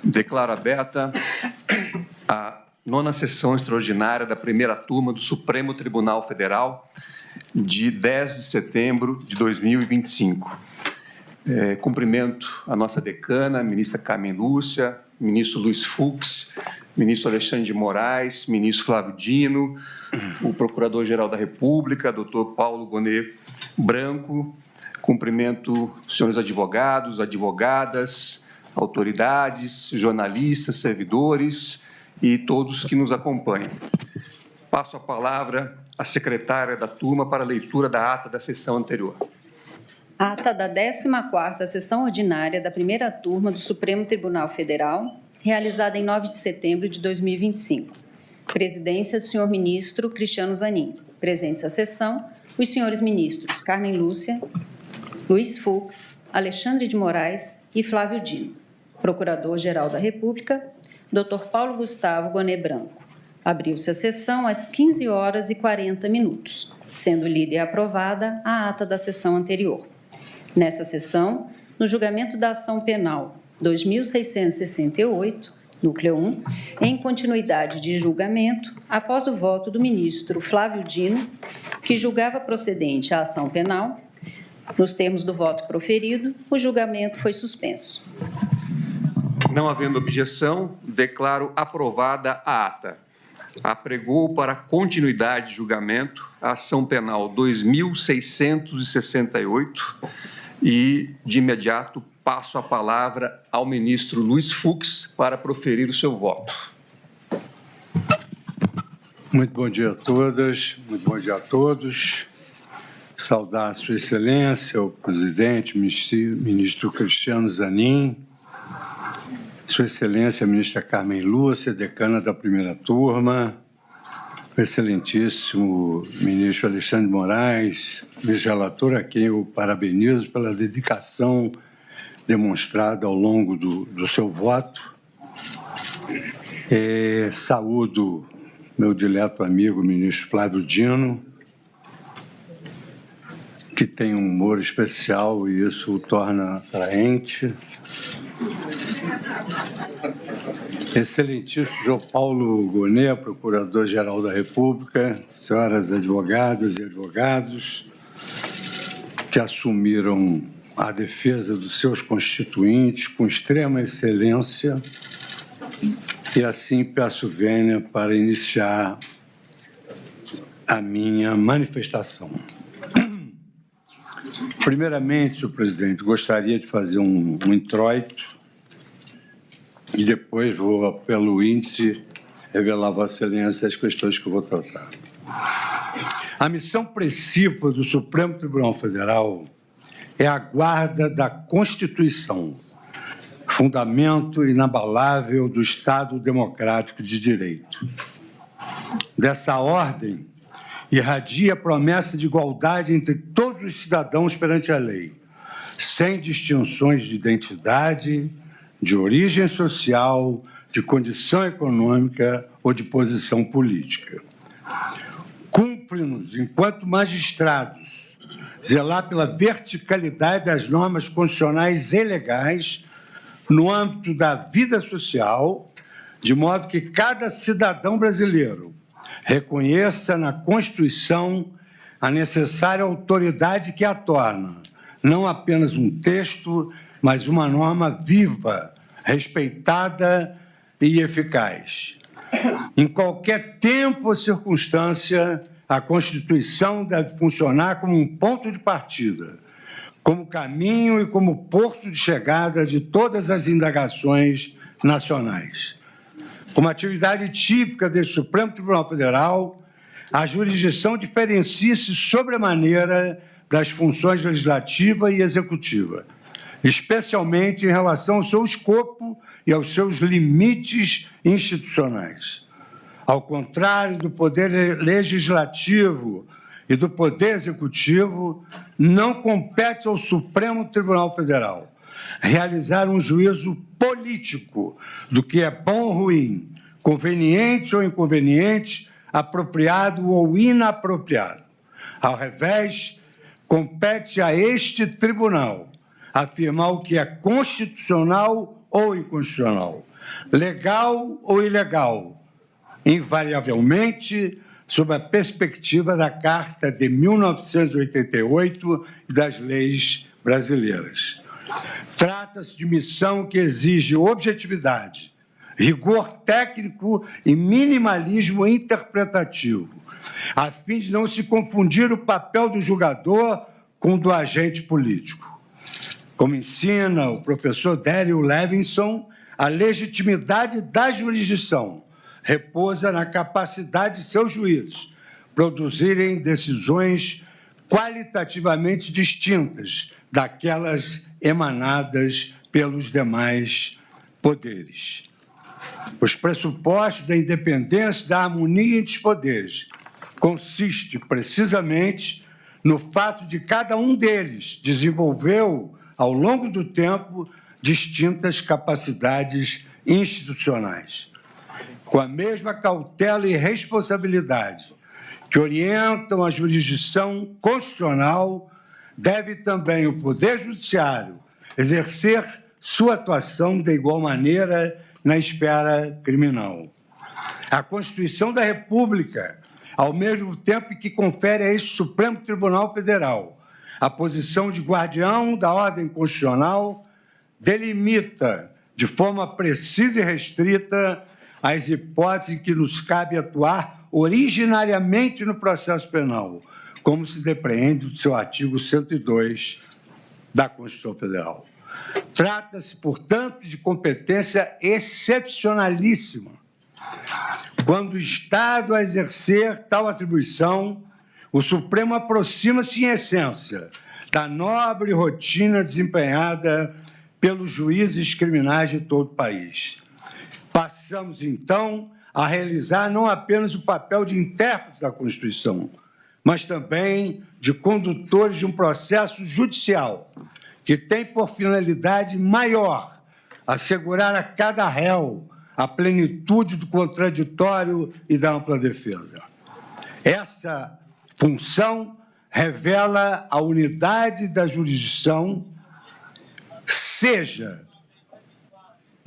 Declaro aberta a 9ª sessão extraordinária da primeira turma do Supremo Tribunal Federal, de 10 de setembro de 2025. Cumprimento a nossa decana, a ministra Carmen Lúcia, ministro Luiz Fux, ministro Alexandre de Moraes, ministro Flávio Dino, o Procurador-Geral da República, doutor Paulo Gonet Branco. Cumprimento os senhores advogados, advogadas, autoridades, jornalistas, servidores e todos que nos acompanham. Passo a palavra à secretária da turma para a leitura da ata da sessão anterior. Ata da 14ª Sessão Ordinária da primeira turma do Supremo Tribunal Federal, realizada em 9 de setembro de 2025. Presidência do senhor ministro Cristiano Zanin. Presentes à sessão, os senhores ministros Carmen Lúcia, Luiz Fux, Alexandre de Moraes e Flávio Dino. Procurador-Geral da República, Dr. Paulo Gustavo Gonet Branco. Abriu-se a sessão às 15h40, sendo lida e aprovada a ata da sessão anterior. Nessa sessão, no julgamento da ação penal 2668, núcleo 1, em continuidade de julgamento, após o voto do ministro Flávio Dino, que julgava procedente a ação penal, nos termos do voto proferido, o julgamento foi suspenso. Não havendo objeção, declaro aprovada a ata. Apregou para continuidade de julgamento a ação penal 2668 e, de imediato, passo a palavra ao ministro Luiz Fux para proferir o seu voto. Muito bom dia a todas, muito bom dia a todos. Saudar a Sua Excelência, o presidente, ministro Cristiano Zanin, Sua Excelência, a ministra Carmen Lúcia, decana da primeira turma, o excelentíssimo ministro Alexandre de Moraes, ministro relator, a quem eu parabenizo pela dedicação demonstrada ao longo do seu voto. Saúdo meu dileto amigo, ministro Flávio Dino, que tem um humor especial e isso o torna atraente. Excelentíssimo João Paulo Gonet, Procurador-Geral da República, senhoras advogadas e advogados que assumiram a defesa dos seus constituintes com extrema excelência, e assim peço vênia para iniciar a minha manifestação. Primeiramente, senhor presidente, gostaria de fazer um introito e depois vou, pelo índice, revelar a Vossa Excelência as questões que eu vou tratar. A missão principal do Supremo Tribunal Federal é a guarda da Constituição, fundamento inabalável do Estado democrático de direito. Dessa ordem, irradia a promessa de igualdade entre todos os cidadãos perante a lei, sem distinções de identidade, de origem social, de condição econômica ou de posição política. Cumpre-nos, enquanto magistrados, zelar pela verticalidade das normas constitucionais e legais no âmbito da vida social, de modo que cada cidadão brasileiro reconheça na Constituição a necessária autoridade que a torna, não apenas um texto, mas uma norma viva, respeitada e eficaz. Em qualquer tempo ou circunstância, a Constituição deve funcionar como um ponto de partida, como caminho e como porto de chegada de todas as indagações nacionais. Como atividade típica deste Supremo Tribunal Federal, a jurisdição diferencia-se sobremaneira das funções legislativa e executiva, especialmente em relação ao seu escopo e aos seus limites institucionais. Ao contrário do Poder Legislativo e do Poder Executivo, não compete ao Supremo Tribunal Federal realizar um juízo político do que é bom ou ruim, conveniente ou inconveniente, apropriado ou inapropriado. Ao revés, compete a este tribunal afirmar o que é constitucional ou inconstitucional, legal ou ilegal, invariavelmente sob a perspectiva da Carta de 1988 e das leis brasileiras. Trata-se de missão que exige objetividade, rigor técnico e minimalismo interpretativo, a fim de não se confundir o papel do julgador com o do agente político. Como ensina o professor Daryl Levinson, a legitimidade da jurisdição repousa na capacidade de seus juízes produzirem decisões qualitativamente distintas daquelas emanadas pelos demais poderes. Os pressupostos da independência e da harmonia entre os poderes consiste precisamente no fato de cada um deles desenvolveu, ao longo do tempo, distintas capacidades institucionais. Com a mesma cautela e responsabilidade que orientam a jurisdição constitucional, deve também o Poder Judiciário exercer sua atuação de igual maneira na esfera criminal. A Constituição da República, ao mesmo tempo que confere a este Supremo Tribunal Federal a posição de guardião da ordem constitucional, delimita de forma precisa e restrita as hipóteses em que nos cabe atuar originariamente no processo penal, como se depreende do seu artigo 102 da Constituição Federal. Trata-se, portanto, de competência excepcionalíssima. Quando o Estado a exercer tal atribuição, o Supremo aproxima-se, em essência, da nobre rotina desempenhada pelos juízes criminais de todo o país. Passamos, então, a realizar não apenas o papel de intérpretes da Constituição, mas também de condutores de um processo judicial que tem por finalidade maior assegurar a cada réu a plenitude do contraditório e da ampla defesa. Essa função revela a unidade da jurisdição, seja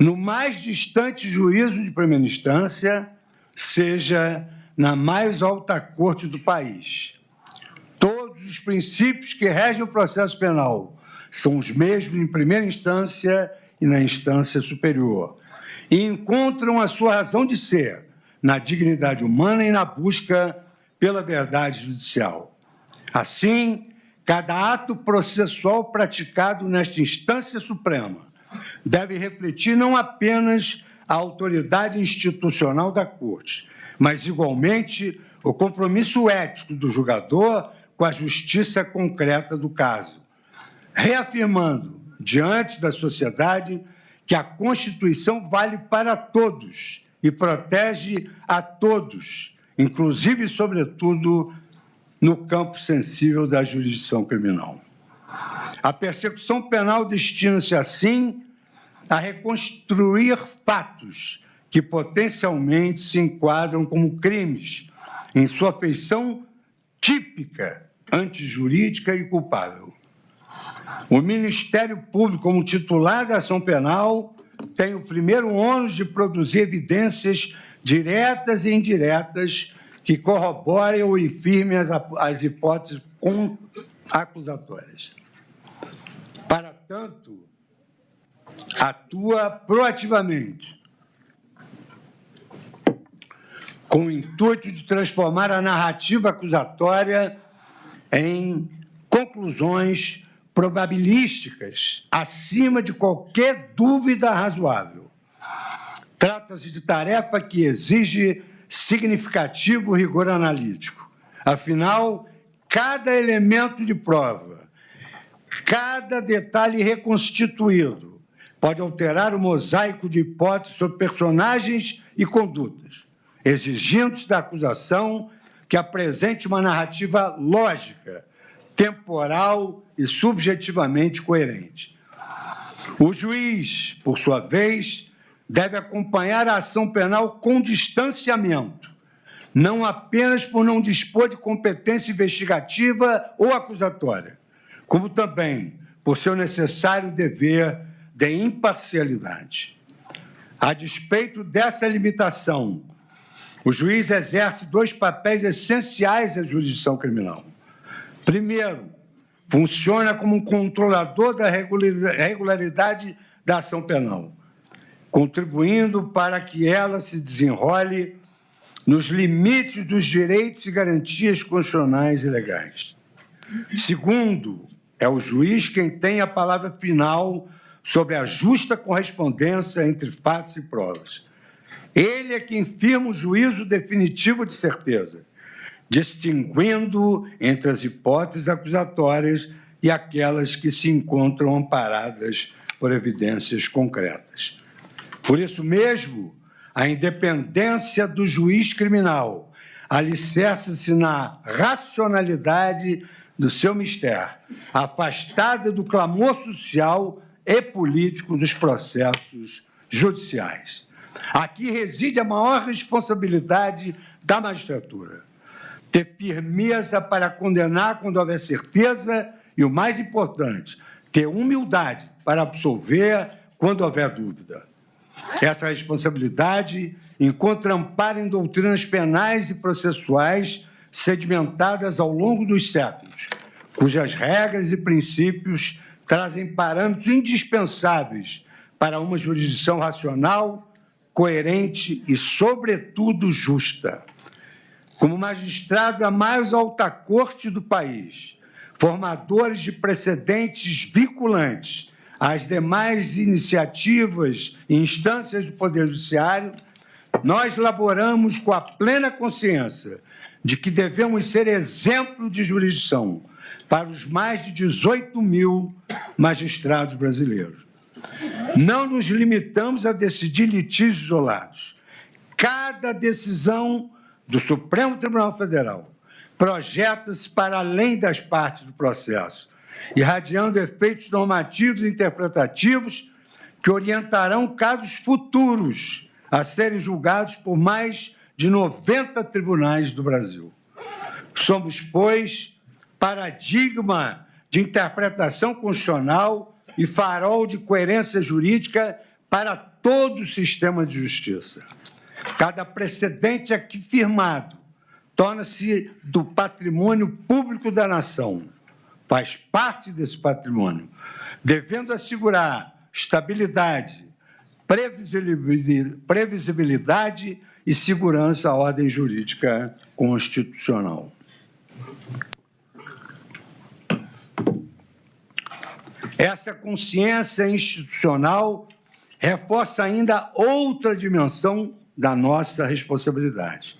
no mais distante juízo de primeira instância, seja na mais alta corte do país. Todos os princípios que regem o processo penal são os mesmos em primeira instância e na instância superior, e encontram a sua razão de ser na dignidade humana e na busca pela verdade judicial. Assim, cada ato processual praticado nesta instância suprema deve refletir não apenas a autoridade institucional da Corte, mas, igualmente, o compromisso ético do julgador com a justiça concreta do caso, reafirmando, diante da sociedade, que a Constituição vale para todos e protege a todos, inclusive e, sobretudo, no campo sensível da jurisdição criminal. A persecução penal destina-se, assim, a reconstruir fatos que potencialmente se enquadram como crimes, em sua feição típica, antijurídica e culpável. O Ministério Público, como titular da ação penal, tem o primeiro ônus de produzir evidências diretas e indiretas que corroborem ou infirmem as hipóteses acusatórias. Para tanto, atua proativamente, com o intuito de transformar a narrativa acusatória em conclusões probabilísticas, acima de qualquer dúvida razoável. Trata-se de tarefa que exige significativo rigor analítico. Afinal, cada elemento de prova, cada detalhe reconstituído pode alterar o mosaico de hipóteses sobre personagens e condutas, exigindo-se da acusação que apresente uma narrativa lógica, temporal e subjetivamente coerente. O juiz, por sua vez, deve acompanhar a ação penal com distanciamento, não apenas por não dispor de competência investigativa ou acusatória, como também por seu necessário dever de imparcialidade. A despeito dessa limitação, o juiz exerce dois papéis essenciais à jurisdição criminal. Primeiro, funciona como um controlador da regularidade da ação penal, contribuindo para que ela se desenrole nos limites dos direitos e garantias constitucionais e legais. Segundo, é o juiz quem tem a palavra final sobre a justa correspondência entre fatos e provas. Ele é quem firma o juízo definitivo de certeza, distinguindo entre as hipóteses acusatórias e aquelas que se encontram amparadas por evidências concretas. Por isso mesmo, a independência do juiz criminal alicerça-se na racionalidade do seu mistério, afastada do clamor social e político dos processos judiciais. Aqui reside a maior responsabilidade da magistratura: ter firmeza para condenar quando houver certeza e, o mais importante, ter humildade para absolver quando houver dúvida. Essa responsabilidade encontra amparo em doutrinas penais e processuais sedimentadas ao longo dos séculos, cujas regras e princípios trazem parâmetros indispensáveis para uma jurisdição racional, coerente e, sobretudo, justa. Como magistrado da mais alta corte do país, formadores de precedentes vinculantes às demais iniciativas e instâncias do Poder Judiciário, nós laboramos com a plena consciência de que devemos ser exemplo de jurisdição para os mais de 18 mil magistrados brasileiros. Não nos limitamos a decidir litígios isolados. Cada decisão do Supremo Tribunal Federal projeta-se para além das partes do processo, irradiando efeitos normativos e interpretativos que orientarão casos futuros a serem julgados por mais de 90 tribunais do Brasil. Somos, pois, paradigma de interpretação constitucional e farol de coerência jurídica para todo o sistema de justiça. Cada precedente aqui firmado torna-se do patrimônio público da nação, faz parte desse patrimônio, devendo assegurar estabilidade, previsibilidade e segurança à ordem jurídica constitucional. Essa consciência institucional reforça ainda outra dimensão da nossa responsabilidade: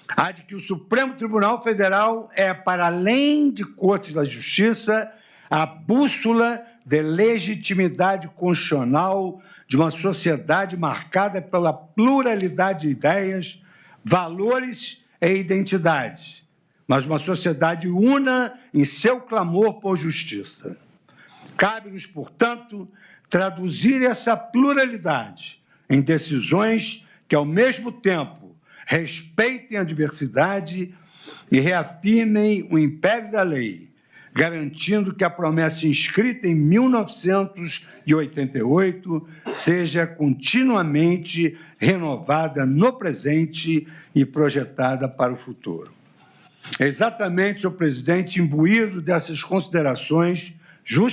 a de que o Supremo Tribunal Federal é, para além de cortes da justiça, a bússola de legitimidade constitucional de uma sociedade marcada pela pluralidade de ideias, valores e identidades, mas uma sociedade una em seu clamor por justiça. Cabe-nos, portanto, traduzir essa pluralidade em decisões que, ao mesmo tempo, respeitem a diversidade e reafirmem o império da lei, garantindo que a promessa inscrita em 1988 seja continuamente renovada no presente e projetada para o futuro. É exatamente, senhor presidente, imbuído dessas considerações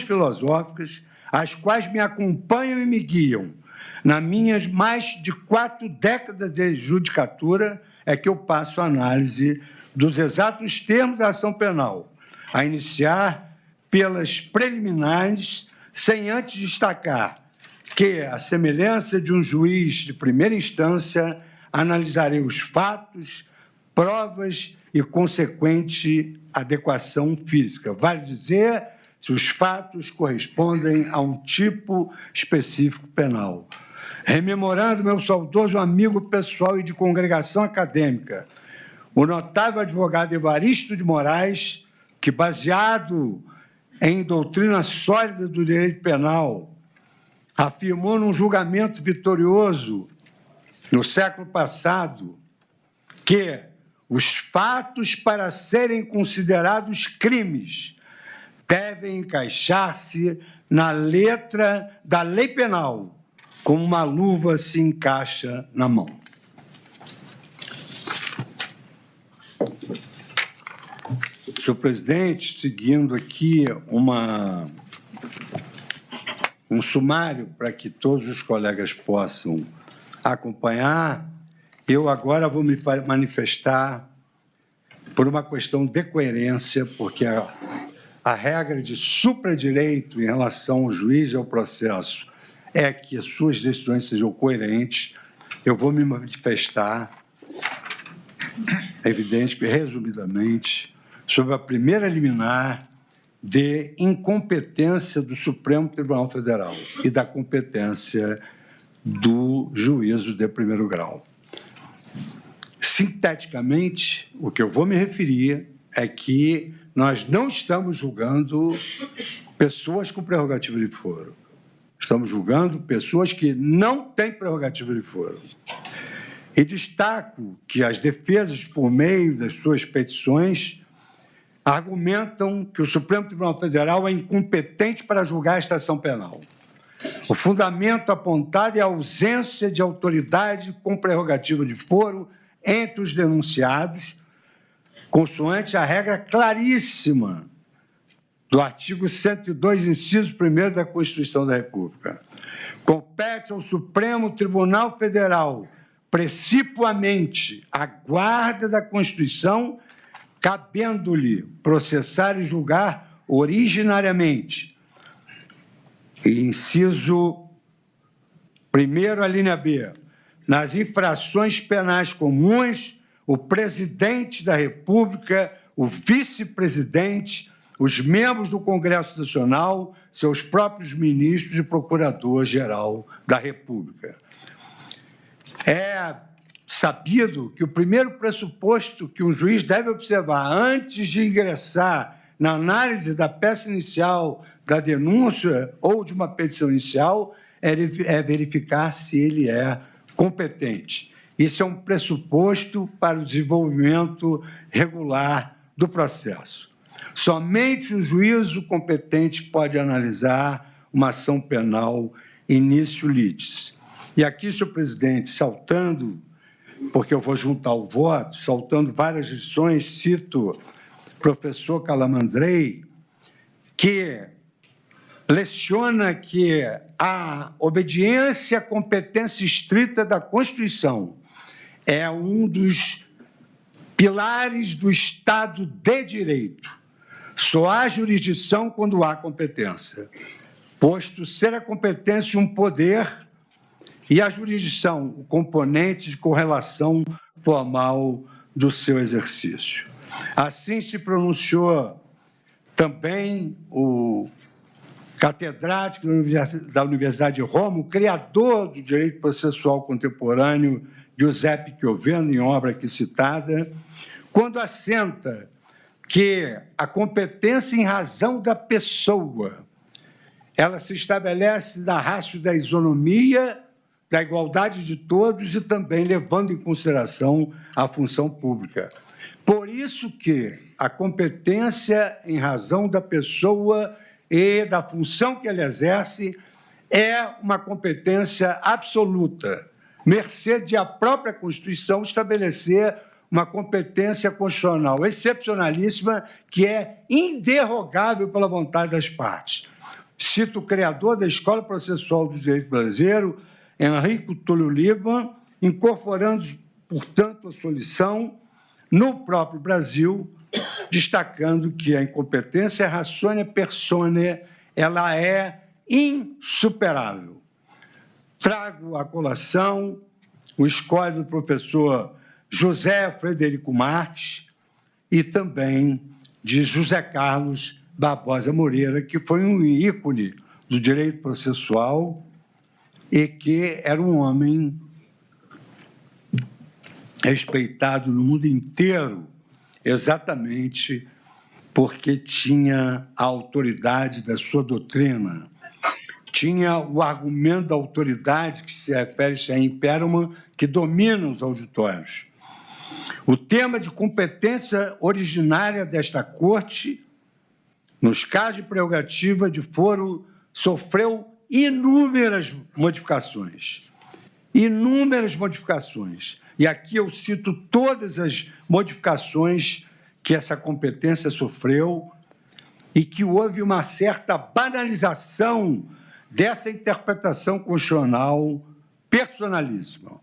filosóficas, as quais me acompanham e me guiam nas minhas mais de 4 décadas de judicatura, é que eu passo a análise dos exatos termos da ação penal, a iniciar pelas preliminares, sem antes destacar que, à semelhança de um juiz de primeira instância, analisarei os fatos, provas e consequente adequação física. Vale dizer, se os fatos correspondem a um tipo específico penal. Rememorando meu saudoso amigo pessoal e de congregação acadêmica, o notável advogado Evaristo de Moraes, que, baseado em doutrina sólida do direito penal, afirmou num julgamento vitorioso no século passado que os fatos, para serem considerados crimes, devem encaixar-se na letra da lei penal, como uma luva se encaixa na mão. Senhor presidente, seguindo aqui um sumário para que todos os colegas possam acompanhar, eu agora vou me manifestar por uma questão de coerência, porque a regra de supradireito em relação ao juiz e ao processo é que as suas decisões sejam coerentes. Eu vou me manifestar, é evidente que, resumidamente, sobre a primeira liminar de incompetência do Supremo Tribunal Federal e da competência do juízo de primeiro grau. Sinteticamente, o que eu vou me referir é que nós não estamos julgando pessoas com prerrogativa de foro. Estamos julgando pessoas que não têm prerrogativa de foro. E destaco que as defesas, por meio das suas petições, argumentam que o Supremo Tribunal Federal é incompetente para julgar esta ação penal. O fundamento apontado é a ausência de autoridade com prerrogativa de foro entre os denunciados, consoante a regra claríssima do artigo 102, inciso 1º da Constituição da República. Compete ao Supremo Tribunal Federal, precipuamente, a guarda da Constituição, cabendo-lhe processar e julgar originariamente. Inciso 1º, a linha B. Nas infrações penais comuns, o presidente da República, o vice-presidente, os membros do Congresso Nacional, seus próprios ministros e procurador-geral da República. É sabido que o primeiro pressuposto que um juiz deve observar antes de ingressar na análise da peça inicial, da denúncia ou de uma petição inicial, é verificar se ele é competente. Isso é um pressuposto para o desenvolvimento regular do processo. Somente o juízo competente pode analisar uma ação penal início litis. E aqui, senhor presidente, saltando, porque eu vou juntar o voto, saltando várias lições, cito o professor Calamandrei, que leciona que a obediência à competência estrita da Constituição é um dos pilares do Estado de Direito. Só há jurisdição quando há competência, posto ser a competência um poder e a jurisdição o componente de correlação formal do seu exercício. Assim se pronunciou também o catedrático da Universidade de Roma, o criador do direito processual contemporâneo, Giuseppe Chioveno, em obra aqui citada, quando assenta que a competência em razão da pessoa, ela se estabelece na ratio da isonomia, da igualdade de todos e também levando em consideração a função pública. Por isso que a competência em razão da pessoa e da função que ele exerce é uma competência absoluta, mercê de a própria Constituição estabelecer uma competência constitucional excepcionalíssima que é inderrogável pela vontade das partes. Cito o criador da Escola Processual do Direito Brasileiro, Enrico Túlio Lima, incorporando, portanto, a sua lição no próprio Brasil, destacando que a incompetência ratione personae, ela é insuperável. Trago à colação o escolho do professor José Frederico Marques e também de José Carlos Barbosa Moreira, que foi um ícone do direito processual e que era um homem respeitado no mundo inteiro, exatamente porque tinha a autoridade da sua doutrina, tinha o argumento da autoridade que se refere a Imperman, que domina os auditórios. O tema de competência originária desta Corte, nos casos de prerrogativa de foro sofreu inúmeras modificações. Inúmeras modificações. E aqui eu cito todas as modificações que essa competência sofreu e que houve uma certa banalização dessa interpretação constitucional personalíssima.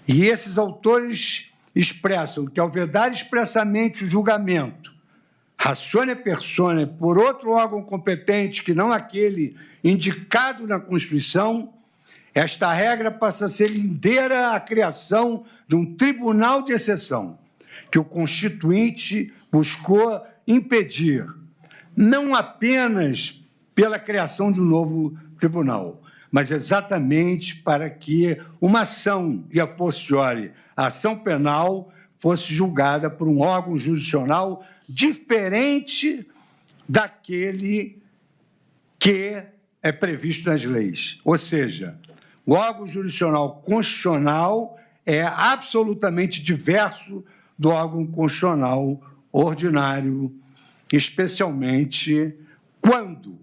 E esses autores expressam que, ao vedar expressamente o julgamento, ratione persona, por outro órgão competente que não aquele indicado na Constituição, esta regra passa a ser lindeira à criação de um tribunal de exceção, que o Constituinte buscou impedir, não apenas pela criação de um novo tribunal, mas exatamente para que uma ação, e a posteriori, a ação penal, fosse julgada por um órgão jurisdicional diferente daquele que é previsto nas leis. Ou seja, o órgão jurisdicional constitucional é absolutamente diverso do órgão constitucional ordinário, especialmente quando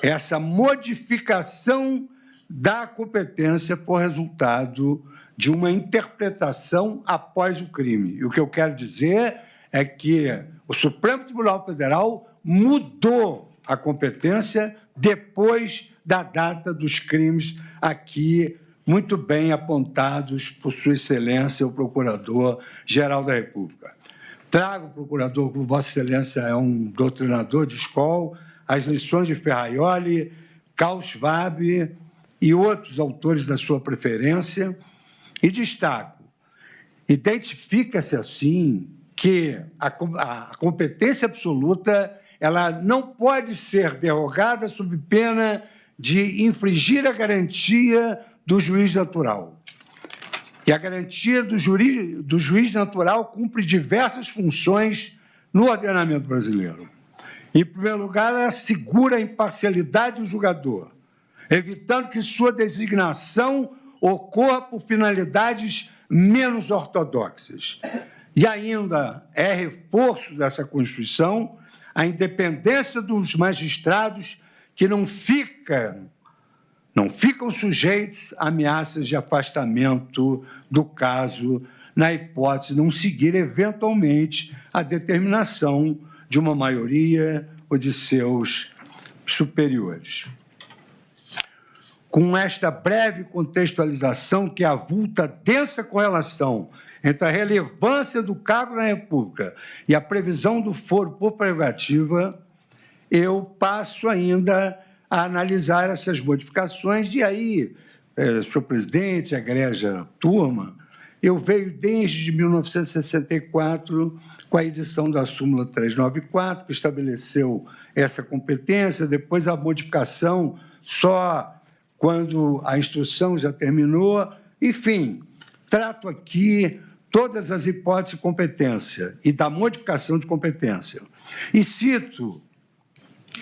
essa modificação da competência for resultado de uma interpretação após o crime. E o que eu quero dizer é que o Supremo Tribunal Federal mudou a competência depois da data dos crimes aqui muito bem apontados por Sua Excelência, o Procurador-Geral da República. Trago, procurador, como Vossa Excelência é um doutrinador de escola, as lições de Ferraioli, Karl Schwab e outros autores da sua preferência, e destaco, identifica-se assim que a competência absoluta ela não pode ser derrogada sob pena de infringir a garantia do juiz natural. E a garantia do juiz natural cumpre diversas funções no ordenamento brasileiro. Em primeiro lugar, ela assegura a imparcialidade do julgador, evitando que sua designação ocorra por finalidades menos ortodoxas. E ainda é reforço dessa Constituição a independência dos magistrados que não ficam sujeitos a ameaças de afastamento do caso, na hipótese de não seguir eventualmente a determinação de uma maioria ou de seus superiores. Com esta breve contextualização que avulta a densa correlação entre a relevância do cargo na República e a previsão do foro por prerrogativa, eu passo ainda a analisar essas modificações. E aí, senhor presidente, egrégia turma, eu venho desde 1964 com a edição da súmula 394, que estabeleceu essa competência, depois a modificação só quando a instrução já terminou. Enfim, trato aqui todas as hipóteses de competência e da modificação de competência. E cito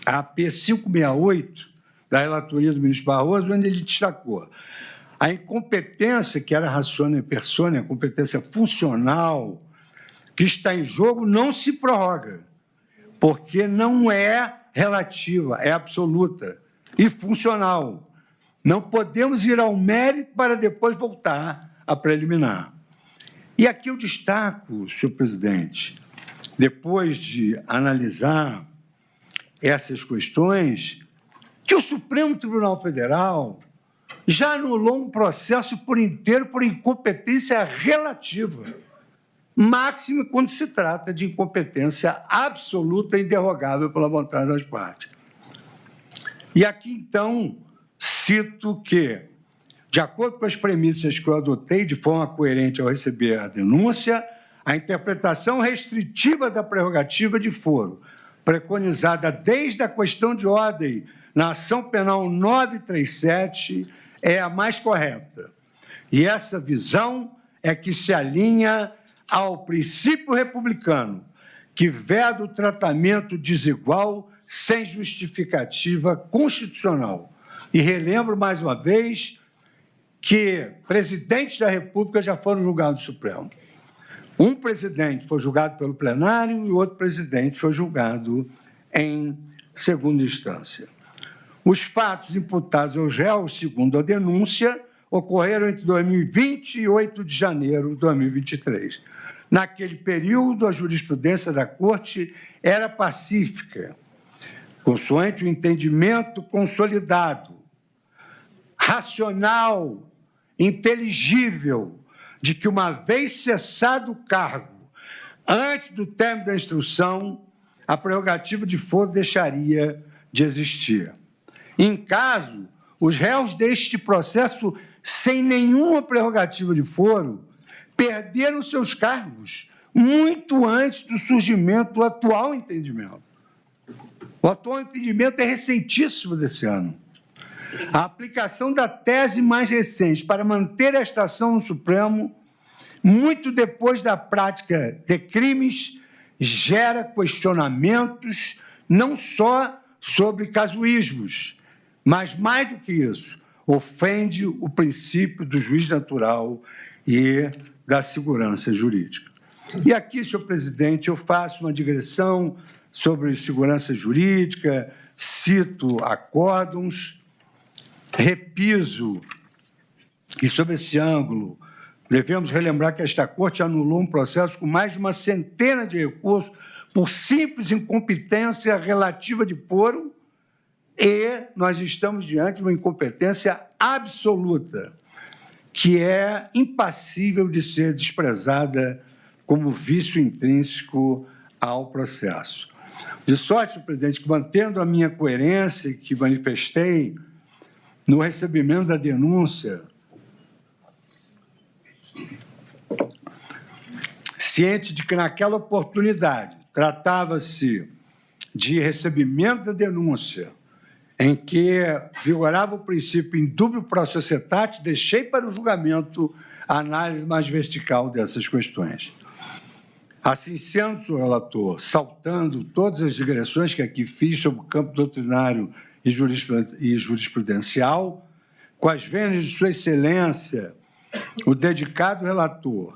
a P568, da relatoria do ministro Barroso, onde ele destacou a incompetência, que era ratione persona, a competência funcional, que está em jogo, não se prorroga, porque não é relativa, é absoluta e funcional. Não podemos ir ao mérito para depois voltar à preliminar. E aqui eu destaco, senhor presidente, depois de analisar essas questões, que o Supremo Tribunal Federal já anulou um processo por inteiro por incompetência relativa, máximo quando se trata de incompetência absoluta e inderrogável pela vontade das partes. E aqui, então, cito que, de acordo com as premissas que eu adotei de forma coerente ao receber a denúncia, a interpretação restritiva da prerrogativa de foro, preconizada desde a questão de ordem na ação penal 937, é a mais correta. E essa visão é que se alinha ao princípio republicano, que veda o tratamento desigual sem justificativa constitucional. E relembro mais uma vez que presidentes da República já foram julgados no Supremo. Um presidente foi julgado pelo plenário e outro presidente foi julgado em segunda instância. Os fatos imputados aos réus, segundo a denúncia, ocorreram entre 2020 e 8 de janeiro de 2023. Naquele período, a jurisprudência da Corte era pacífica, consoante o entendimento consolidado, racional, inteligível, de que, uma vez cessado o cargo, antes do término da instrução, a prerrogativa de foro deixaria de existir. Em caso, os réus deste processo, sem nenhuma prerrogativa de foro, perderam seus cargos muito antes do surgimento do atual entendimento. O atual entendimento é recentíssimo desse ano. A aplicação da tese mais recente para manter esta ação no Supremo, muito depois da prática de crimes, gera questionamentos não só sobre casuísmos, mas, mais do que isso, ofende o princípio do juiz natural e da segurança jurídica. E aqui, senhor presidente, eu faço uma digressão sobre segurança jurídica, cito acórdons, repiso, e sob esse ângulo, devemos relembrar que esta Corte anulou um processo com mais de uma centena de recursos por simples incompetência relativa de foro, e nós estamos diante de uma incompetência absoluta, que é impassível de ser desprezada como vício intrínseco ao processo. De sorte, senhor presidente, que, mantendo a minha coerência que manifestei no recebimento da denúncia, ciente de que, naquela oportunidade, tratava-se de recebimento da denúncia, em que vigorava o princípio indubio pro societate, deixei para o julgamento a análise mais vertical dessas questões. Assim sendo, senhor relator, saltando todas as digressões que aqui fiz sobre o campo doutrinário e jurisprudencial, com as vênias de sua excelência, o dedicado relator,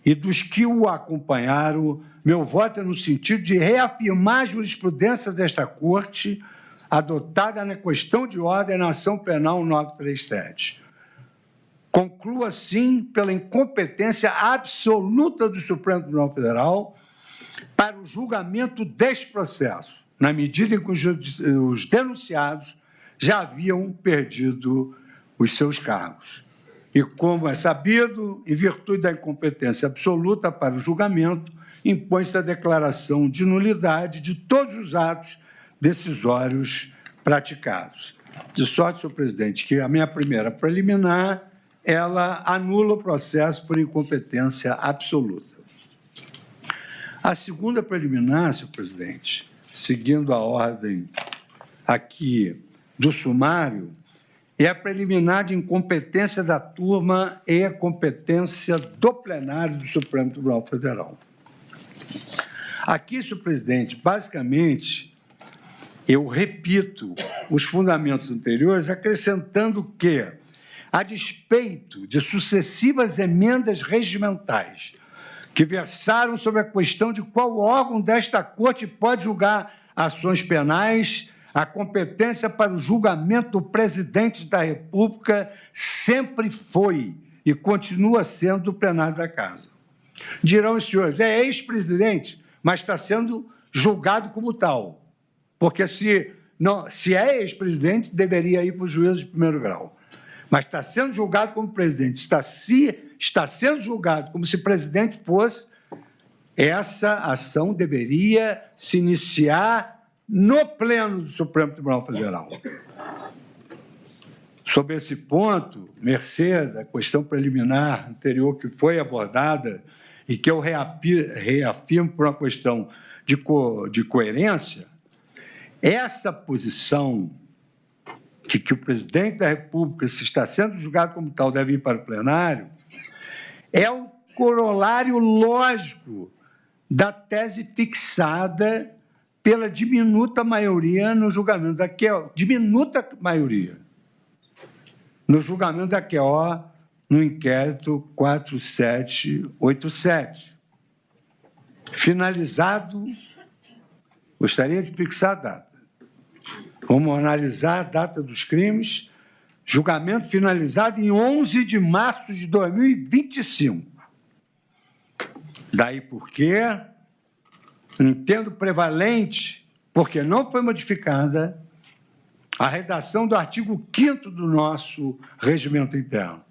e dos que o acompanharam, meu voto é no sentido de reafirmar a jurisprudência desta Corte, adotada na questão de ordem na ação penal 937. Concluo, assim, pela incompetência absoluta do Supremo Tribunal Federal para o julgamento deste processo, na medida em que os denunciados já haviam perdido os seus cargos. E, como é sabido, em virtude da incompetência absoluta para o julgamento, impõe-se a declaração de nulidade de todos os atos decisórios praticados. De sorte, senhor presidente, que a minha primeira preliminar, ela anula o processo por incompetência absoluta. A segunda preliminar, senhor presidente, seguindo a ordem aqui do sumário, é a preliminar de incompetência da turma e a competência do plenário do Supremo Tribunal Federal. Aqui, senhor presidente, basicamente, eu repito os fundamentos anteriores, acrescentando que, a despeito de sucessivas emendas regimentais que versaram sobre a questão de qual órgão desta Corte pode julgar ações penais, a competência para o julgamento do presidente da República sempre foi e continua sendo do plenário da Casa. Dirão os senhores, é ex-presidente, mas está sendo julgado como tal, porque se é ex-presidente, deveria ir para o juízo de primeiro grau. Mas está sendo julgado como presidente, está sendo julgado como se presidente fosse, essa ação deveria se iniciar no pleno do Supremo Tribunal Federal. Sobre esse ponto, mercê da questão preliminar anterior que foi abordada e que eu reafirmo por uma questão de coerência, essa posição de que o presidente da República, se está sendo julgado como tal, deve ir para o plenário, é o corolário lógico da tese fixada pela diminuta maioria no julgamento da QO, diminuta maioria, no julgamento da QO, no inquérito 4787. Finalizado, gostaria de fixar a data, Vamos analisar a data dos crimes. Julgamento finalizado em 11 de março de 2025. Daí porque entendo prevalente, porque não foi modificada, a redação do artigo 5º do nosso regimento interno.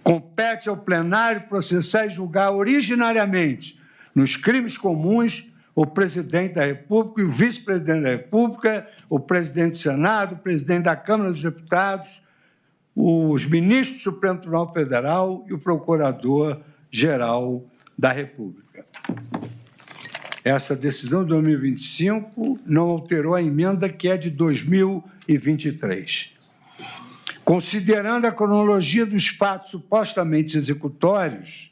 Compete ao plenário processar e julgar originariamente, nos crimes comuns, o presidente da República e o vice-presidente da República, o presidente do Senado, o presidente da Câmara dos Deputados, os ministros do Supremo Tribunal Federal e o Procurador-Geral da República. Essa decisão de 2025 não alterou a emenda, que é de 2023. Considerando a cronologia dos fatos supostamente executórios,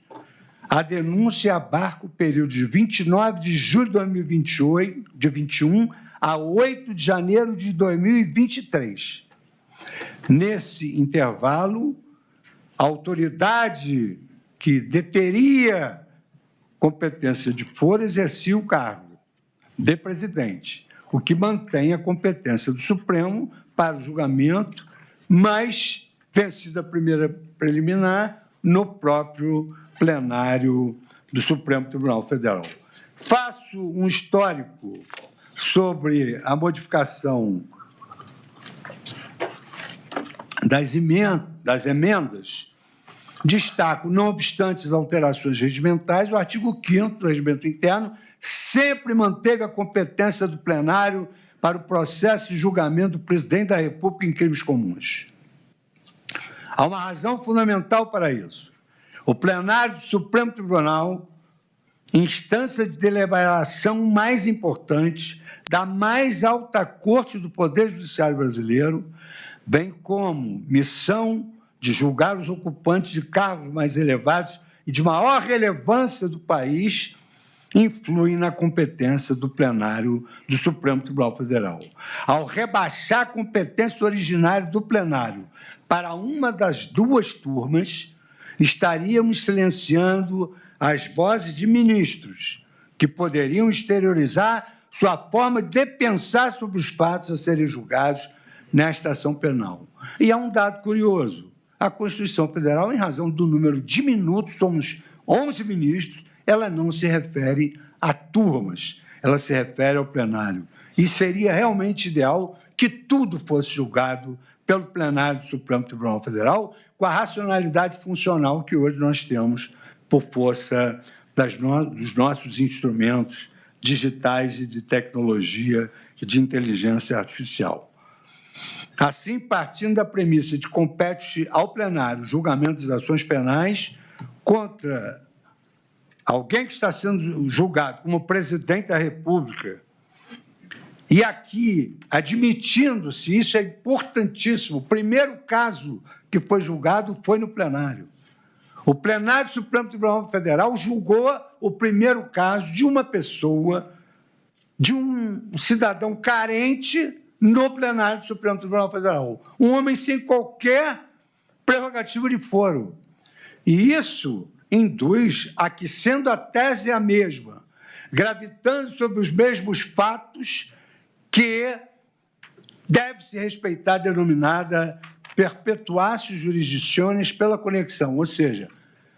a denúncia abarca o período de 29 de julho de 2021 a 8 de janeiro de 2023. Nesse intervalo, a autoridade que deteria competência de foro exercia o cargo de presidente, o que mantém a competência do Supremo para o julgamento, mas, vencida a primeira preliminar, no próprio plenário do Supremo Tribunal Federal. Faço um histórico sobre a modificação das emendas. Destaco, não obstante as alterações regimentais, o artigo 5º do regimento interno sempre manteve a competência do plenário para o processo de julgamento do presidente da República em crimes comuns. Há uma razão fundamental para isso. O plenário do Supremo Tribunal, instância de deliberação mais importante da mais alta corte do Poder Judiciário brasileiro, bem como missão de julgar os ocupantes de cargos mais elevados e de maior relevância do país, influi na competência do plenário do Supremo Tribunal Federal. Ao rebaixar a competência originária do plenário para uma das duas turmas, estaríamos silenciando as vozes de ministros que poderiam exteriorizar sua forma de pensar sobre os fatos a serem julgados nesta ação penal. E há um dado curioso. A Constituição Federal, em razão do número diminuto, somos 11 ministros, ela não se refere a turmas, ela se refere ao plenário. E seria realmente ideal que tudo fosse julgado pelo plenário do Supremo Tribunal Federal, com a racionalidade funcional que hoje nós temos por força dos nossos instrumentos digitais e de tecnologia e de inteligência artificial. Assim, partindo da premissa de que compete ao plenário julgamento das ações penais contra alguém que está sendo julgado como presidente da República, e aqui, admitindo-se, isso é importantíssimo, o primeiro caso que foi julgado foi no plenário. O plenário do Supremo Tribunal Federal julgou o primeiro caso de uma pessoa, de um cidadão carente, no plenário do Supremo Tribunal Federal. Um homem sem qualquer prerrogativa de foro. E isso induz a que, sendo a tese a mesma, gravitando sobre os mesmos fatos, que deve-se respeitar a denominada perpetuatio jurisdictionis pela conexão, ou seja,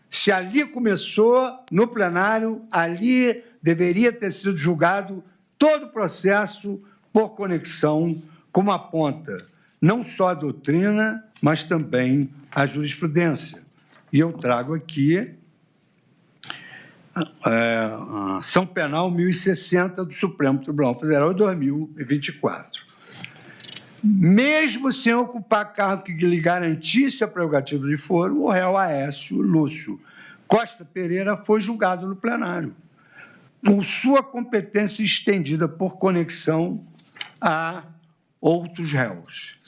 se ali começou, no plenário, ali deveria ter sido julgado todo o processo por conexão, como aponta não só a doutrina, mas também a jurisprudência. E eu trago aqui a ação penal 1060 do Supremo Tribunal Federal de 2024. Mesmo sem ocupar cargo que lhe garantisse a prerrogativa de foro, o réu Aécio Lúcio Costa Pereira foi julgado no plenário, com sua competência estendida por conexão a outros réus.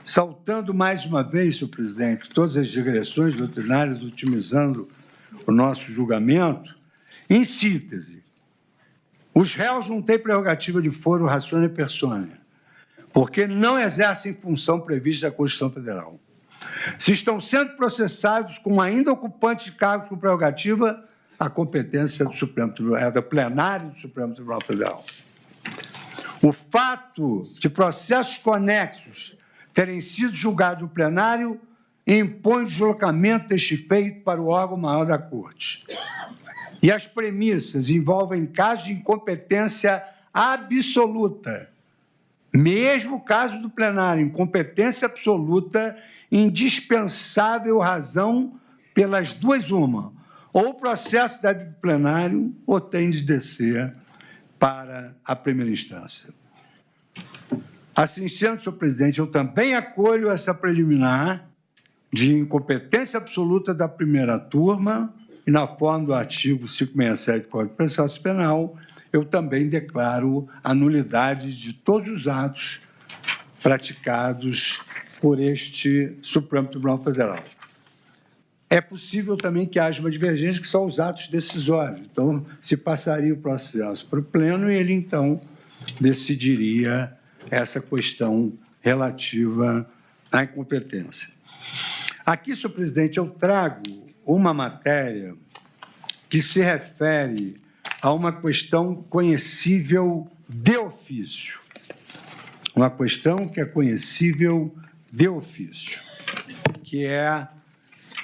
Saltando mais uma vez, senhor presidente, todas as digressões doutrinárias, otimizando o nosso julgamento, em síntese, os réus não têm prerrogativa de foro ratione persone, porque não exercem função prevista da Constituição Federal. Se estão sendo processados como ainda ocupantes de cargos com prerrogativa, a competência do Supremo Tribunal, é do plenário do Supremo Tribunal Federal. O fato de processos conexos terem sido julgados no plenário impõe o deslocamento deste feito para o órgão maior da Corte. E as premissas envolvem casos de incompetência absoluta. Mesmo o caso do plenário, incompetência absoluta, indispensável razão pelas duas uma. Ou o processo deve ir para o plenário ou tem de descer para a primeira instância. Assim sendo, senhor presidente, eu também acolho essa preliminar de incompetência absoluta da primeira turma e, na forma do artigo 567 do Código de Processo Penal, eu também declaro a nulidade de todos os atos praticados por este Supremo Tribunal Federal. É possível também que haja uma divergência, que são os atos decisórios. Então, se passaria o processo para o pleno e ele, então, decidiria essa questão relativa à incompetência. Aqui, senhor presidente, eu trago uma matéria que se refere a uma questão conhecível de ofício. Uma questão que é conhecível de ofício, que é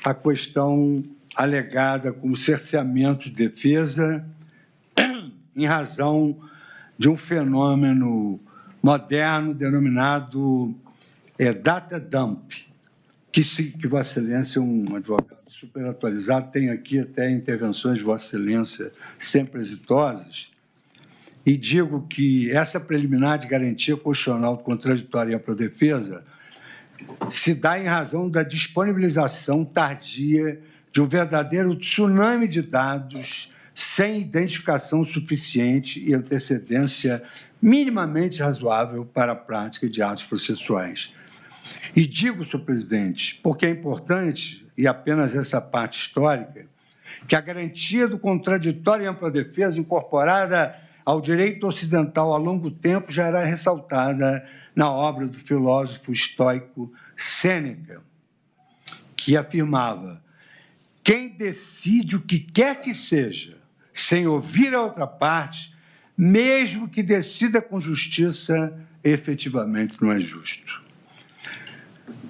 a questão alegada como cerceamento de defesa em razão de um fenômeno moderno denominado data dump, que Vossa Excelência é um advogado super atualizado, tem aqui até intervenções de Vossa Excelência sempre exitosas, e digo que essa preliminar de garantia constitucional contraditória e ampla defesa se dá em razão da disponibilização tardia de um verdadeiro tsunami de dados sem identificação suficiente e antecedência minimamente razoável para a prática de atos processuais. E digo, senhor presidente, porque é importante, e apenas essa parte histórica, que a garantia do contraditório e ampla defesa incorporada ao direito ocidental há longo tempo já era ressaltada na obra do filósofo estoico Sêneca, que afirmava: quem decide o que quer que seja, sem ouvir a outra parte, mesmo que decida com justiça, efetivamente não é justo.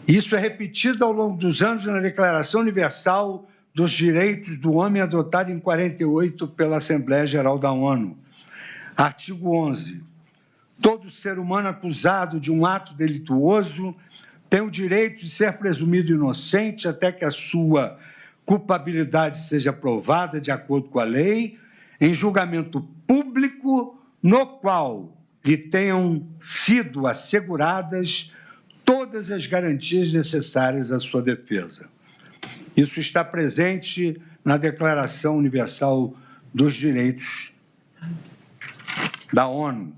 Isso é repetido ao longo dos anos na Declaração Universal dos Direitos do Homem, adotada em 48 pela Assembleia Geral da ONU. Artigo 11. Todo ser humano acusado de um ato delituoso tem o direito de ser presumido inocente até que a sua culpabilidade seja provada de acordo com a lei, em julgamento público, no qual lhe tenham sido asseguradas todas as garantias necessárias à sua defesa. Isso está presente na Declaração Universal dos Direitos da ONU.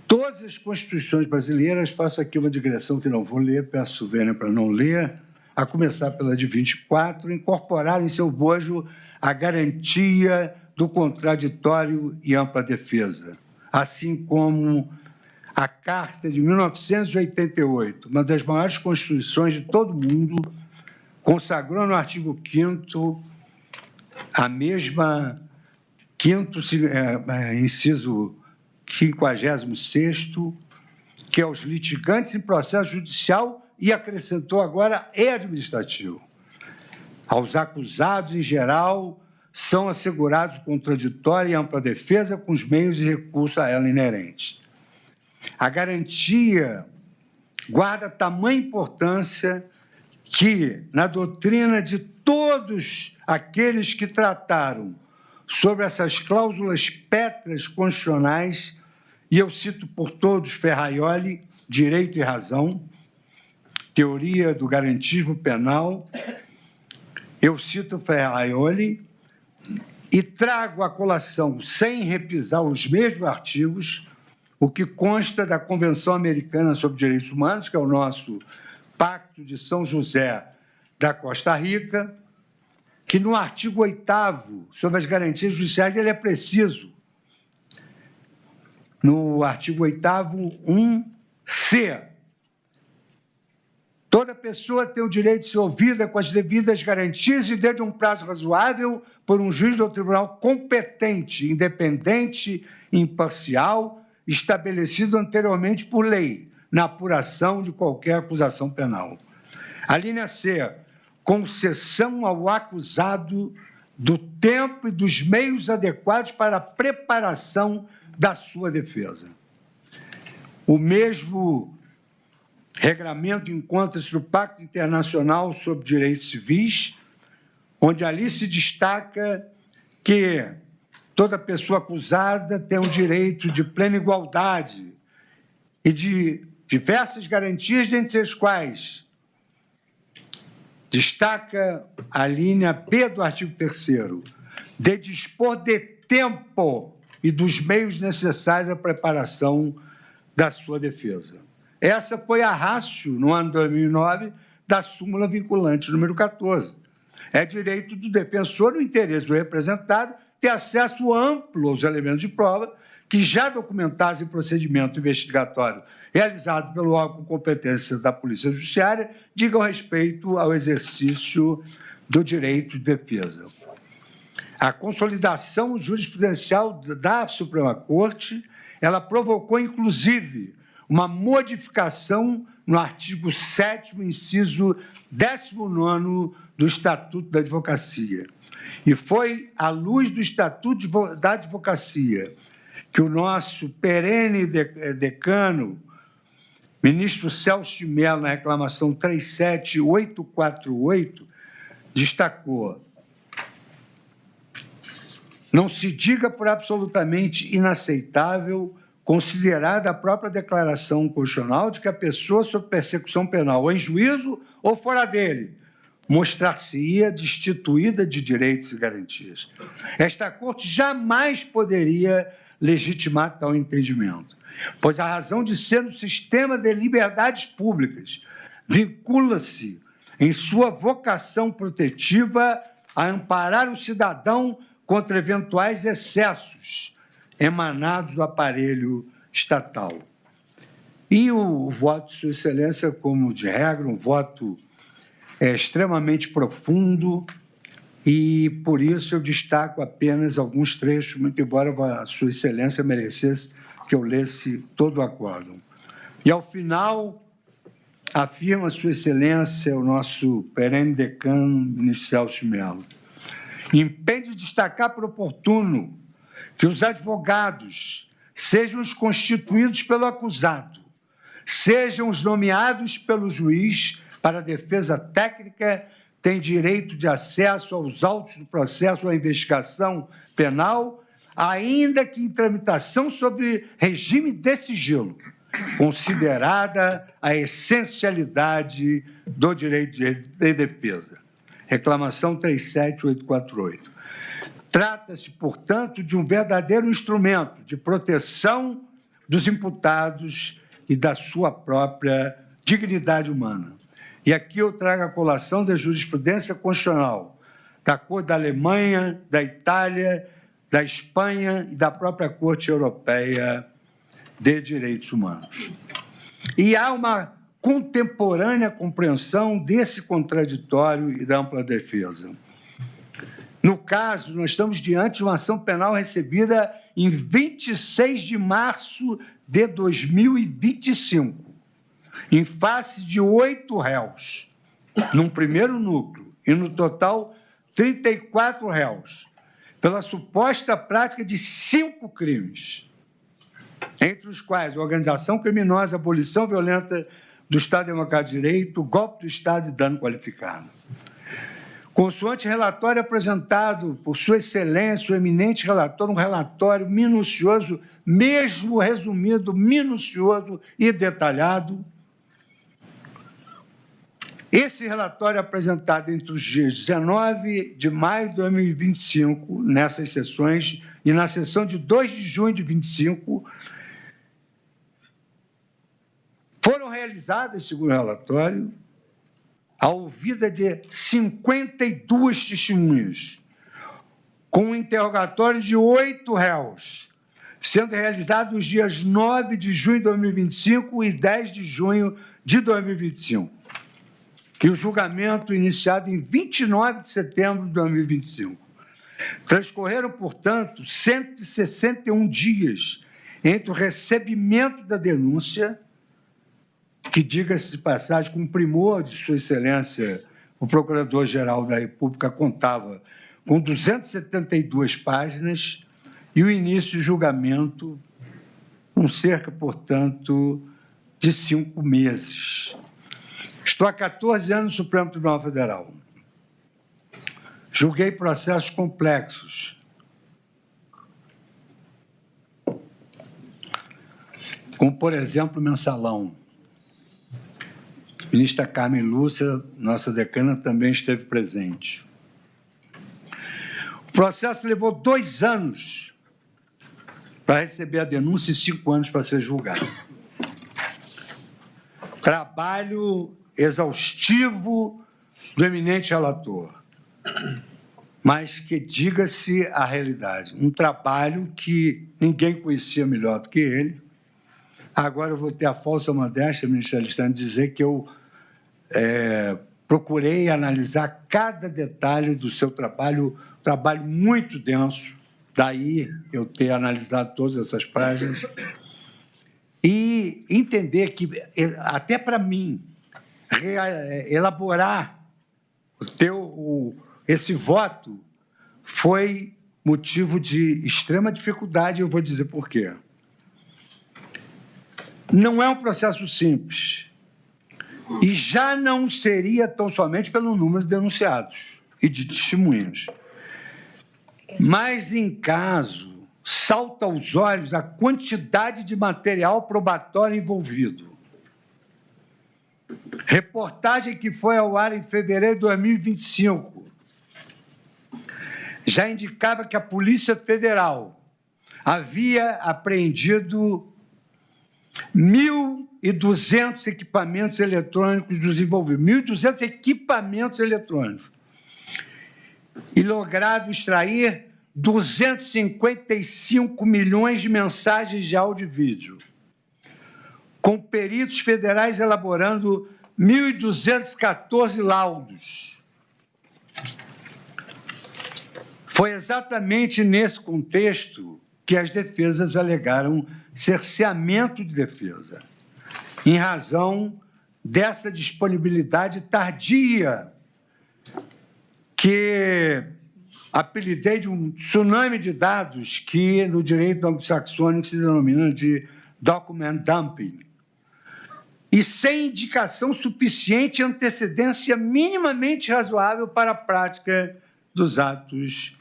Todas as constituições brasileiras, faço aqui uma digressão que não vou ler, peço vênia para não ler, a começar pela de 24, incorporaram em seu bojo a garantia do contraditório e ampla defesa, assim como a Carta de 1988, uma das maiores constituições de todo o mundo, consagrou no artigo 5º a mesma inciso 56º, que aos litigantes em processo judicial, e acrescentou agora e administrativo. Aos acusados, em geral, são assegurados contraditório e ampla defesa com os meios e recursos a ela inerentes. A garantia guarda tamanha importância que, na doutrina de todos aqueles que trataram sobre essas cláusulas pétreas constitucionais, e eu cito por todos Ferraioli, Direito e Razão, Teoria do Garantismo Penal, eu cito Ferraioli e trago à colação, sem repisar os mesmos artigos, o que consta da Convenção Americana sobre Direitos Humanos, que é o nosso Pacto de São José da Costa Rica, que no artigo 8º, sobre as garantias judiciais, ele é preciso. No artigo 8º, 1c, Toda pessoa tem o direito de ser ouvida com as devidas garantias e dentro de um prazo razoável por um juiz ou tribunal competente, independente e imparcial, estabelecido anteriormente por lei, na apuração de qualquer acusação penal. A linha C, concessão ao acusado do tempo e dos meios adequados para a preparação da sua defesa. O mesmo regramento encontra-se no Pacto Internacional sobre Direitos Civis, onde ali se destaca que toda pessoa acusada tem o direito de plena igualdade e de diversas garantias, dentre as quais destaca a linha B do artigo 3º, de dispor de tempo e dos meios necessários à preparação da sua defesa. Essa foi a ratio, no ano 2009, da súmula vinculante número 14. É direito do defensor, no interesse do representado, ter acesso amplo aos elementos de prova que, já documentados em procedimento investigatório realizado pelo órgão com competência da Polícia Judiciária, digam respeito ao exercício do direito de defesa. A consolidação jurisprudencial da Suprema Corte, ela provocou, inclusive, uma modificação no artigo 7º, inciso 19º do Estatuto da Advocacia. E foi à luz do Estatuto da Advocacia que o nosso perene decano, ministro Celso de Mello, na reclamação 37848, destacou: não se diga por absolutamente inaceitável, considerada a própria declaração constitucional de que a pessoa sob persecução penal, ou em juízo ou fora dele, mostrar-se-ia destituída de direitos e garantias. Esta Corte jamais poderia legitimar tal entendimento, pois a razão de ser no sistema de liberdades públicas vincula-se em sua vocação protetiva a amparar o cidadão contra eventuais excessos emanados do aparelho estatal. E o voto de Sua Excelência, como de regra, um voto extremamente profundo, e por isso eu destaco apenas alguns trechos, muito embora a Sua Excelência merecesse que eu lesse todo o acórdão. E, ao final, afirma Sua Excelência, o nosso perene decano, ministro Celso de Mello, impede de destacar por oportuno que os advogados sejam os constituídos pelo acusado, sejam os nomeados pelo juiz para a defesa técnica, têm direito de acesso aos autos do processo ou à investigação penal, ainda que em tramitação sob regime de sigilo, considerada a essencialidade do direito de defesa. Reclamação 37848. Trata-se, portanto, de um verdadeiro instrumento de proteção dos imputados e da sua própria dignidade humana. E aqui eu trago a colação da jurisprudência constitucional da Corte da Alemanha, da Itália, da Espanha e da própria Corte Europeia de Direitos Humanos. E há uma contemporânea compreensão desse contraditório e da ampla defesa. No caso, nós estamos diante de uma ação penal recebida em 26 de março de 2025, em face de 8 réus, num primeiro núcleo, e no total 34 réus, pela suposta prática de 5 crimes, entre os quais organização criminosa, abolição violenta do Estado Democrático de Direito, golpe do Estado e dano qualificado. Consoante relatório apresentado por Sua Excelência, o eminente relator, um relatório minucioso, mesmo resumido, minucioso e detalhado. Esse relatório apresentado entre os dias 19 de maio de 2025, nessas sessões, e na sessão de 2 de junho de 2025, foram realizadas, segundo o relatório, a ouvida de 52 testemunhas, com um interrogatório de 8 réus, sendo realizado nos dias 9 de junho de 2025 e 10 de junho de 2025. e o julgamento iniciado em 29 de setembro de 2025. Transcorreram, portanto, 161 dias entre o recebimento da denúncia, que, diga-se de passagem, com primor de Sua Excelência, o Procurador-Geral da República contava com 272 páginas, e o início do julgamento, com cerca, portanto, de 5 meses. Estou há 14 anos no Supremo Tribunal Federal. Julguei processos complexos, como, por exemplo, o mensalão. A ministra Carmen Lúcia, nossa decana, também esteve presente. O processo levou 2 anos para receber a denúncia e 5 anos para ser julgado. Trabalho exaustivo do eminente relator, mas que, diga-se a realidade, um trabalho que ninguém conhecia melhor do que ele. Agora eu vou ter a falsa modéstia, ministra Alexandre, de dizer que eu procurei analisar cada detalhe do seu trabalho muito denso, daí eu ter analisado todas essas páginas, e entender que, até para mim, elaborar esse voto foi motivo de extrema dificuldade, eu vou dizer por quê. Não é um processo simples, e já não seria tão somente pelo número de denunciados e de testemunhas. Mas, em caso, salta aos olhos a quantidade de material probatório envolvido. Reportagem que foi ao ar em fevereiro de 2025 já indicava que a Polícia Federal havia apreendido 1.200 equipamentos eletrônicos dos envolvidos, 1.200 equipamentos eletrônicos, e logrado extrair 255 milhões de mensagens de áudio e vídeo, com peritos federais elaborando 1.214 laudos. Foi exatamente nesse contexto que as defesas alegaram cerceamento de defesa, em razão dessa disponibilidade tardia, que apelidei de um tsunami de dados que, no direito anglo-saxônico, se denomina de document dumping, e sem indicação suficiente e antecedência minimamente razoável para a prática dos atos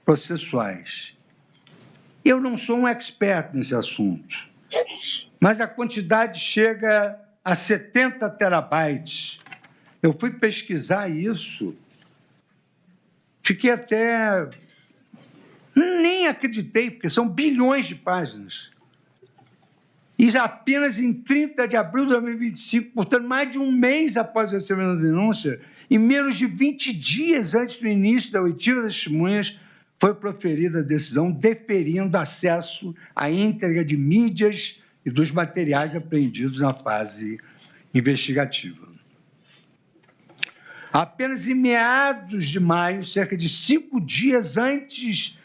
processuais. Eu não sou um expert nesse assunto, mas a quantidade chega a 70 terabytes. Eu fui pesquisar isso, fiquei até... nem acreditei, porque são bilhões de páginas. E já apenas em 30 de abril de 2025, portanto, mais de um mês após o recebimento da denúncia, e menos de 20 dias antes do início da oitiva das testemunhas, foi proferida a decisão deferindo acesso à íntegra de mídias e dos materiais apreendidos na fase investigativa. Apenas em meados de maio, cerca de 5 dias antes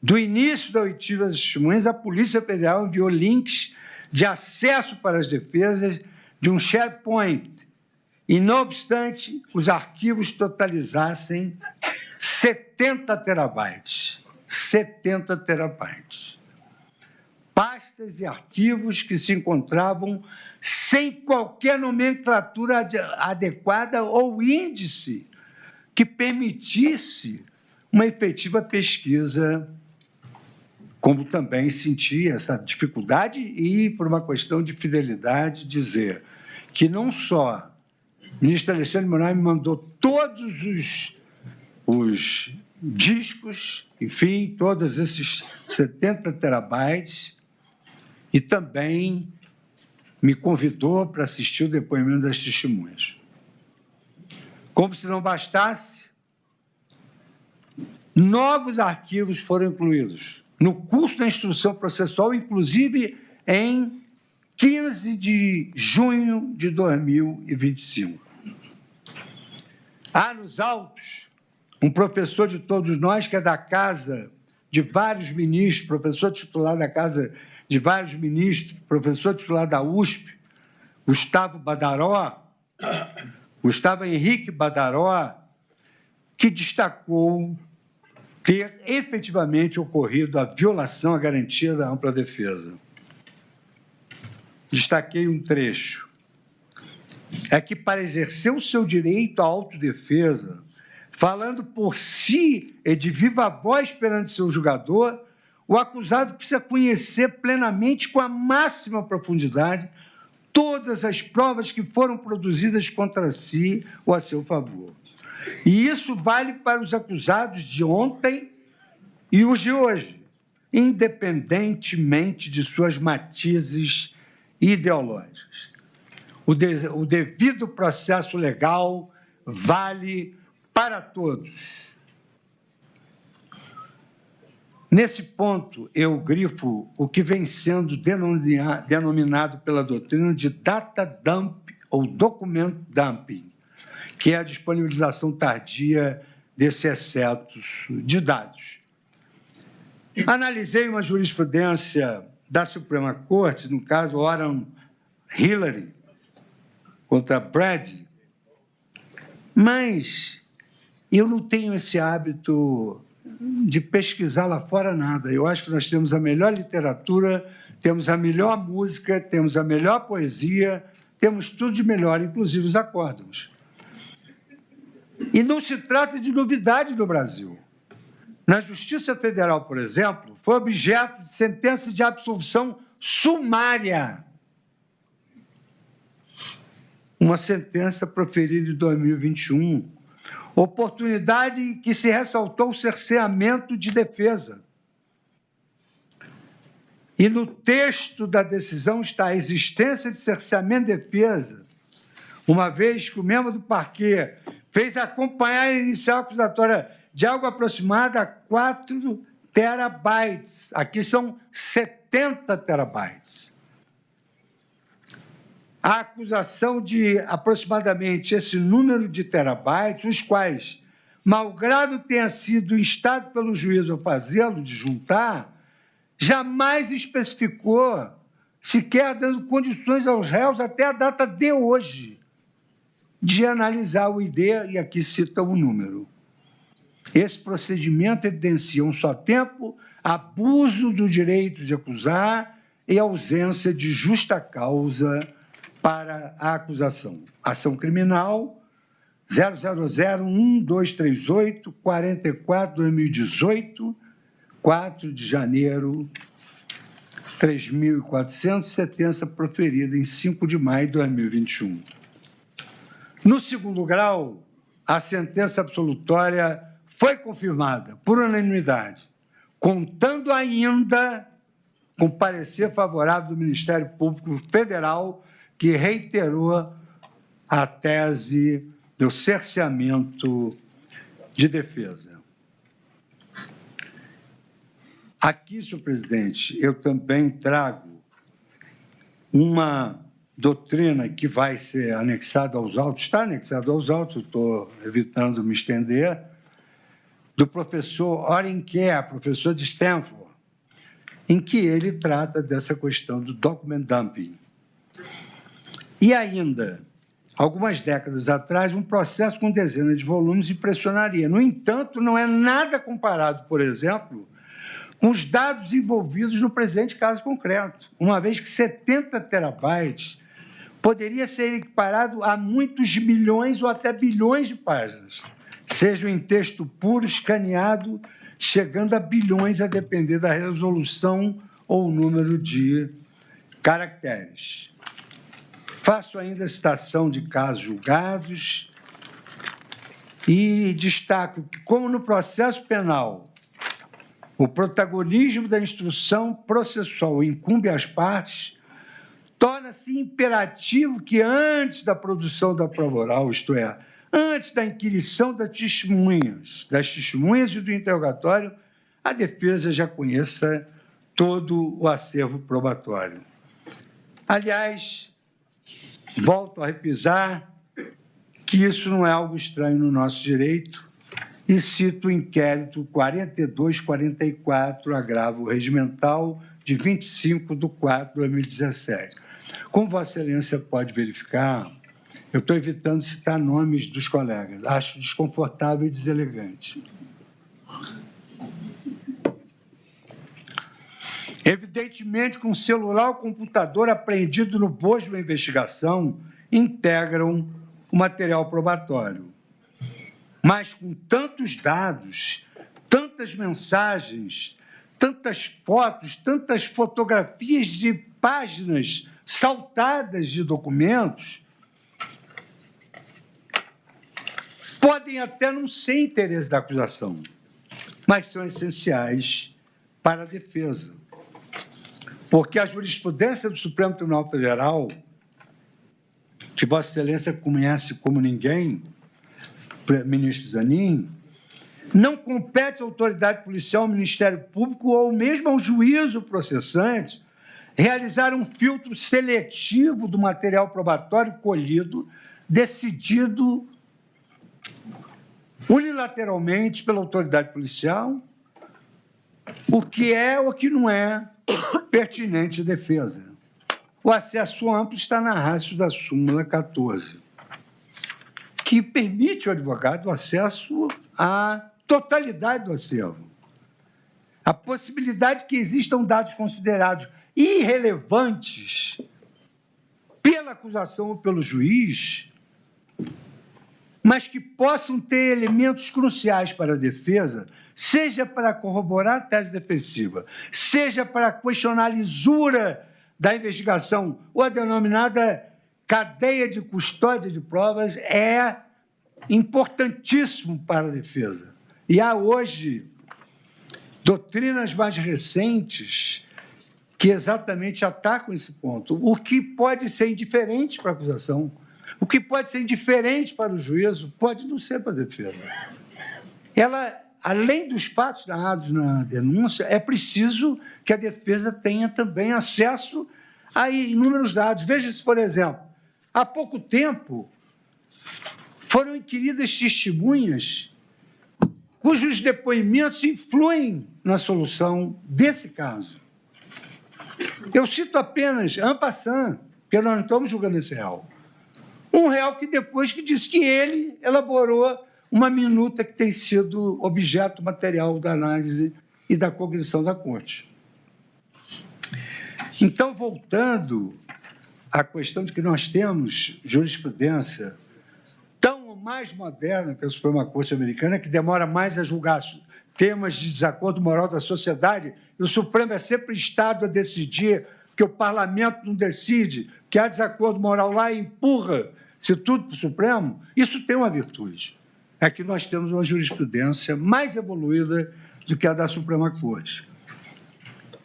do início da oitiva das testemunhas, a Polícia Federal enviou links de acesso para as defesas de um SharePoint, e, não obstante, os arquivos totalizassem 70 terabytes. 70 terabytes. Pastas e arquivos que se encontravam sem qualquer nomenclatura adequada ou índice que permitisse uma efetiva pesquisa, como também senti essa dificuldade e, por uma questão de fidelidade, dizer que não só o ministro Alexandre de Moraes me mandou todos os discos, enfim, todos esses 70 terabytes, e também me convidou para assistir o depoimento das testemunhas. Como se não bastasse, novos arquivos foram incluídos no curso da instrução processual, inclusive em 15 de junho de 2025. Há nos autos um professor de todos nós, que é da casa de vários ministros, professor titular da casa de vários ministros, professor titular da USP, Gustavo Henrique Badaró, que destacou ter efetivamente ocorrido a violação à garantia da ampla defesa. Destaquei um trecho. É que, para exercer o seu direito à autodefesa, falando por si e de viva voz perante seu julgador, o acusado precisa conhecer plenamente, com a máxima profundidade, todas as provas que foram produzidas contra si ou a seu favor. E isso vale para os acusados de ontem e os de hoje, independentemente de suas matizes ideológicas. O devido processo legal vale para todos. Nesse ponto, eu grifo o que vem sendo denominado pela doutrina de data dump ou document dumping, que é a disponibilização tardia desses excetos de dados. Analisei uma jurisprudência da Suprema Corte, no caso Oram Hillary contra Brad, mas eu não tenho esse hábito de pesquisar lá fora nada. Eu acho que nós temos a melhor literatura, temos a melhor música, temos a melhor poesia, temos tudo de melhor, inclusive os acórdãos. E não se trata de novidade no Brasil. Na Justiça Federal, por exemplo, foi objeto de sentença de absolvição sumária. Uma sentença proferida em 2021. Oportunidade em que se ressaltou o cerceamento de defesa. E no texto da decisão está a existência de cerceamento de defesa, uma vez que o membro do parquê fez acompanhar a inicial acusatória de algo aproximado a 4 terabytes. Aqui são 70 terabytes. A acusação de aproximadamente esse número de terabytes, os quais, malgrado tenha sido instado pelo juiz a fazê-lo, de juntar, jamais especificou, sequer dando condições aos réus até a data de hoje, de analisar o ID, e aqui cita o número. Esse procedimento evidencia um só tempo, abuso do direito de acusar e ausência de justa causa para a acusação. Ação criminal 0001238 44/2018, 4 de janeiro, 3.400, sentença proferida em 5 de maio de 2021. No segundo grau, a sentença absolutória foi confirmada por unanimidade, contando ainda com parecer favorável do Ministério Público Federal, que reiterou a tese do cerceamento de defesa. Aqui, senhor presidente, eu também trago uma doutrina que vai ser anexada aos autos, está anexada aos autos, eu estou evitando me estender, do professor Oren Kerr, professor de Stanford, em que ele trata dessa questão do document dumping. E ainda, algumas décadas atrás, um processo com dezenas de volumes impressionaria. No entanto, não é nada comparado, por exemplo, com os dados envolvidos no presente caso concreto, uma vez que 70 terabytes poderia ser equiparado a muitos milhões ou até bilhões de páginas, sejam em texto puro, escaneado, chegando a bilhões, a depender da resolução ou número de caracteres. Faço ainda citação de casos julgados e destaco que, como no processo penal, o protagonismo da instrução processual incumbe às partes, torna-se imperativo que, antes da produção da prova oral, isto é, antes da inquirição das testemunhas e do interrogatório, a defesa já conheça todo o acervo probatório. Aliás, volto a repisar que que isso não é algo estranho no nosso direito, e cito o inquérito 4244, agravo regimental, de 25/4/2017. Como Vossa Excelência pode verificar, eu estou evitando citar nomes dos colegas, acho desconfortável e deselegante. Evidentemente que um celular ou computador apreendido no bojo da investigação integram o material probatório. Mas com tantos dados, tantas mensagens, tantas fotos, tantas fotografias de páginas saltadas de documentos, podem até não ser interesse da acusação, mas são essenciais para a defesa. Porque a jurisprudência do Supremo Tribunal Federal, que Vossa Excelência conhece como ninguém, ministro Zanin, não compete à autoridade policial, ao Ministério Público ou mesmo ao juízo processante realizar um filtro seletivo do material probatório colhido, decidido unilateralmente pela autoridade policial, o que é ou o que não é pertinente à defesa. O acesso amplo está na ratio da súmula 14, que permite ao advogado o acesso à totalidade do acervo. A possibilidade que existam dados considerados irrelevantes pela acusação ou pelo juiz, mas que possam ter elementos cruciais para a defesa, seja para corroborar a tese defensiva, seja para questionar a lisura da investigação ou a denominada cadeia de custódia de provas, é importantíssimo para a defesa. E há hoje doutrinas mais recentes que exatamente atacam esse ponto. O que pode ser indiferente para a acusação, o que pode ser indiferente para o juízo, pode não ser para a defesa. Ela, além dos fatos narrados na denúncia, é preciso que a defesa tenha também acesso a inúmeros dados. Veja-se, por exemplo, há pouco tempo foram inquiridas testemunhas cujos depoimentos influem na solução desse caso. Eu cito apenas, en passant, porque nós não estamos julgando esse réu. Um réu que depois que disse que ele elaborou uma minuta que tem sido objeto material da análise e da cognição da Corte. Então, voltando à questão de que nós temos jurisprudência tão mais moderna que a Suprema Corte Americana, que demora mais a julgar temas de desacordo moral da sociedade, e o Supremo é sempre instado a decidir, que o Parlamento não decide, que há desacordo moral lá e empurra-se tudo para o Supremo, isso tem uma virtude. É que nós temos uma jurisprudência mais evoluída do que a da Suprema Corte.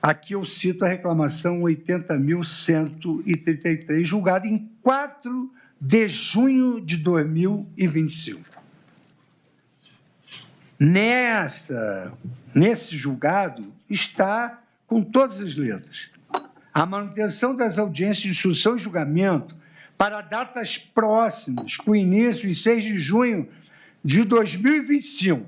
Aqui eu cito a reclamação 80.133, julgada em 4 de junho de 2025. Nesse julgado está, com todas as letras, a manutenção das audiências de instrução e julgamento para datas próximas, com início em 6 de junho de 2025,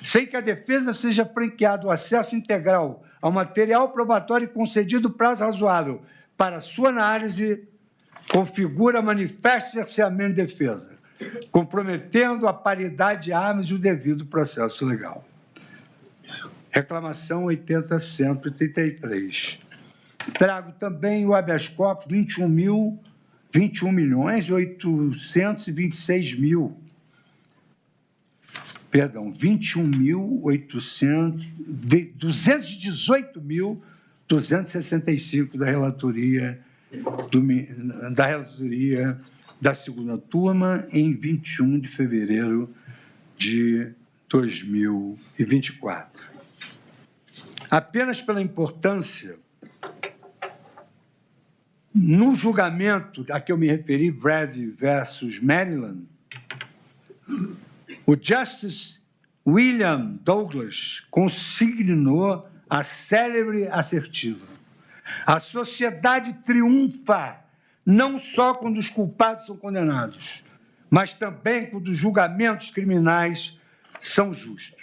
sem que a defesa seja franqueado o acesso integral ao material probatório e concedido prazo razoável para sua análise, configura manifesto cerceamento de defesa, comprometendo a paridade de armas e o devido processo legal. Reclamação 80.133. Trago também o habeas corpus 218.265 da relatoria da segunda turma, em 21 de fevereiro de 2024. Apenas pela importância, no julgamento a que eu me referi, Brady versus Maryland, o Justice William Douglas consignou a célebre assertiva: a sociedade triunfa não só quando os culpados são condenados, mas também quando os julgamentos criminais são justos.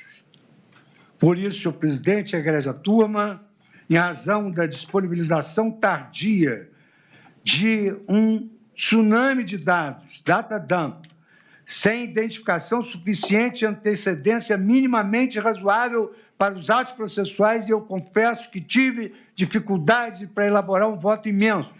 Por isso, senhor presidente, egrégia turma, em razão da disponibilização tardia de um tsunami de dados, data dump, sem identificação suficiente e antecedência minimamente razoável para os atos processuais, e eu confesso que tive dificuldade para elaborar um voto imenso.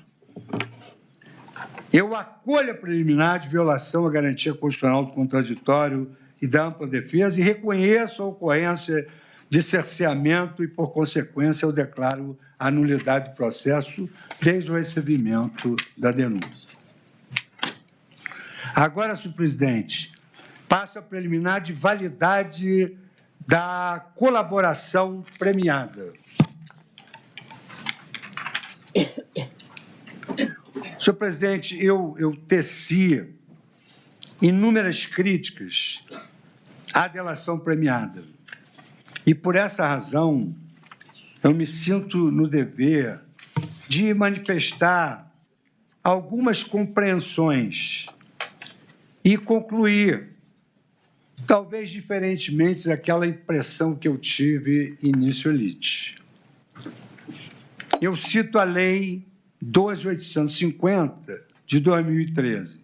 Eu acolho a preliminar de violação à garantia constitucional do contraditório e da ampla defesa e reconheço a ocorrência de cerceamento e, por consequência, eu declaro a nulidade do processo desde o recebimento da denúncia. Agora, senhor presidente, passo a preliminar de validade da colaboração premiada. Senhor presidente, eu teci inúmeras críticas à delação premiada. E, por essa razão, eu me sinto no dever de manifestar algumas compreensões e concluir, talvez diferentemente daquela impressão que eu tive início elite. Eu cito a Lei 12.850, de 2013.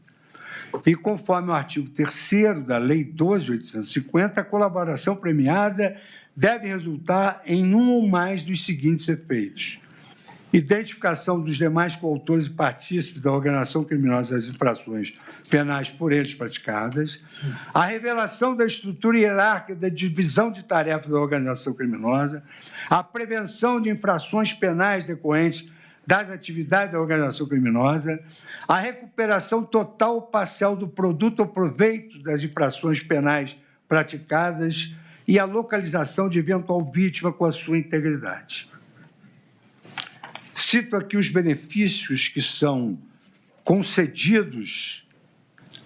E, conforme o artigo 3º da Lei 12.850, a colaboração premiada deve resultar em um ou mais dos seguintes efeitos: identificação dos demais coautores e partícipes da organização criminosa das infrações penais por eles praticadas, a revelação da estrutura hierárquica da divisão de tarefas da organização criminosa, a prevenção de infrações penais decorrentes das atividades da organização criminosa, a recuperação total ou parcial do produto ou proveito das infrações penais praticadas e a localização de eventual vítima com a sua integridade. Cito aqui os benefícios que são concedidos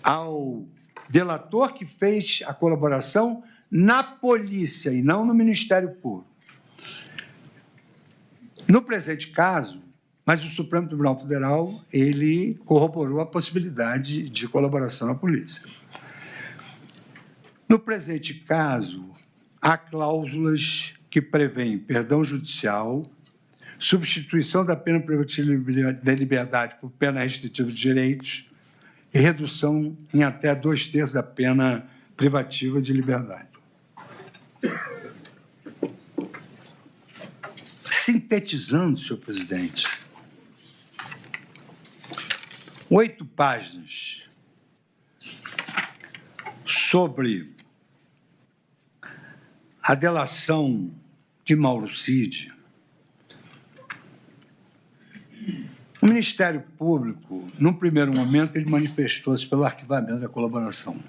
ao delator que fez a colaboração na polícia e não no Ministério Público. No presente caso, mas o Supremo Tribunal Federal, ele corroborou a possibilidade de colaboração na polícia. No presente caso, há cláusulas que prevêem perdão judicial, substituição da pena privativa da liberdade por pena restritiva de direitos e redução em até 2/3 da pena privativa de liberdade. Sintetizando, senhor presidente, 8 páginas sobre a delação de Mauro Cid. O Ministério Público, num primeiro momento, ele manifestou-se pelo arquivamento da colaboração.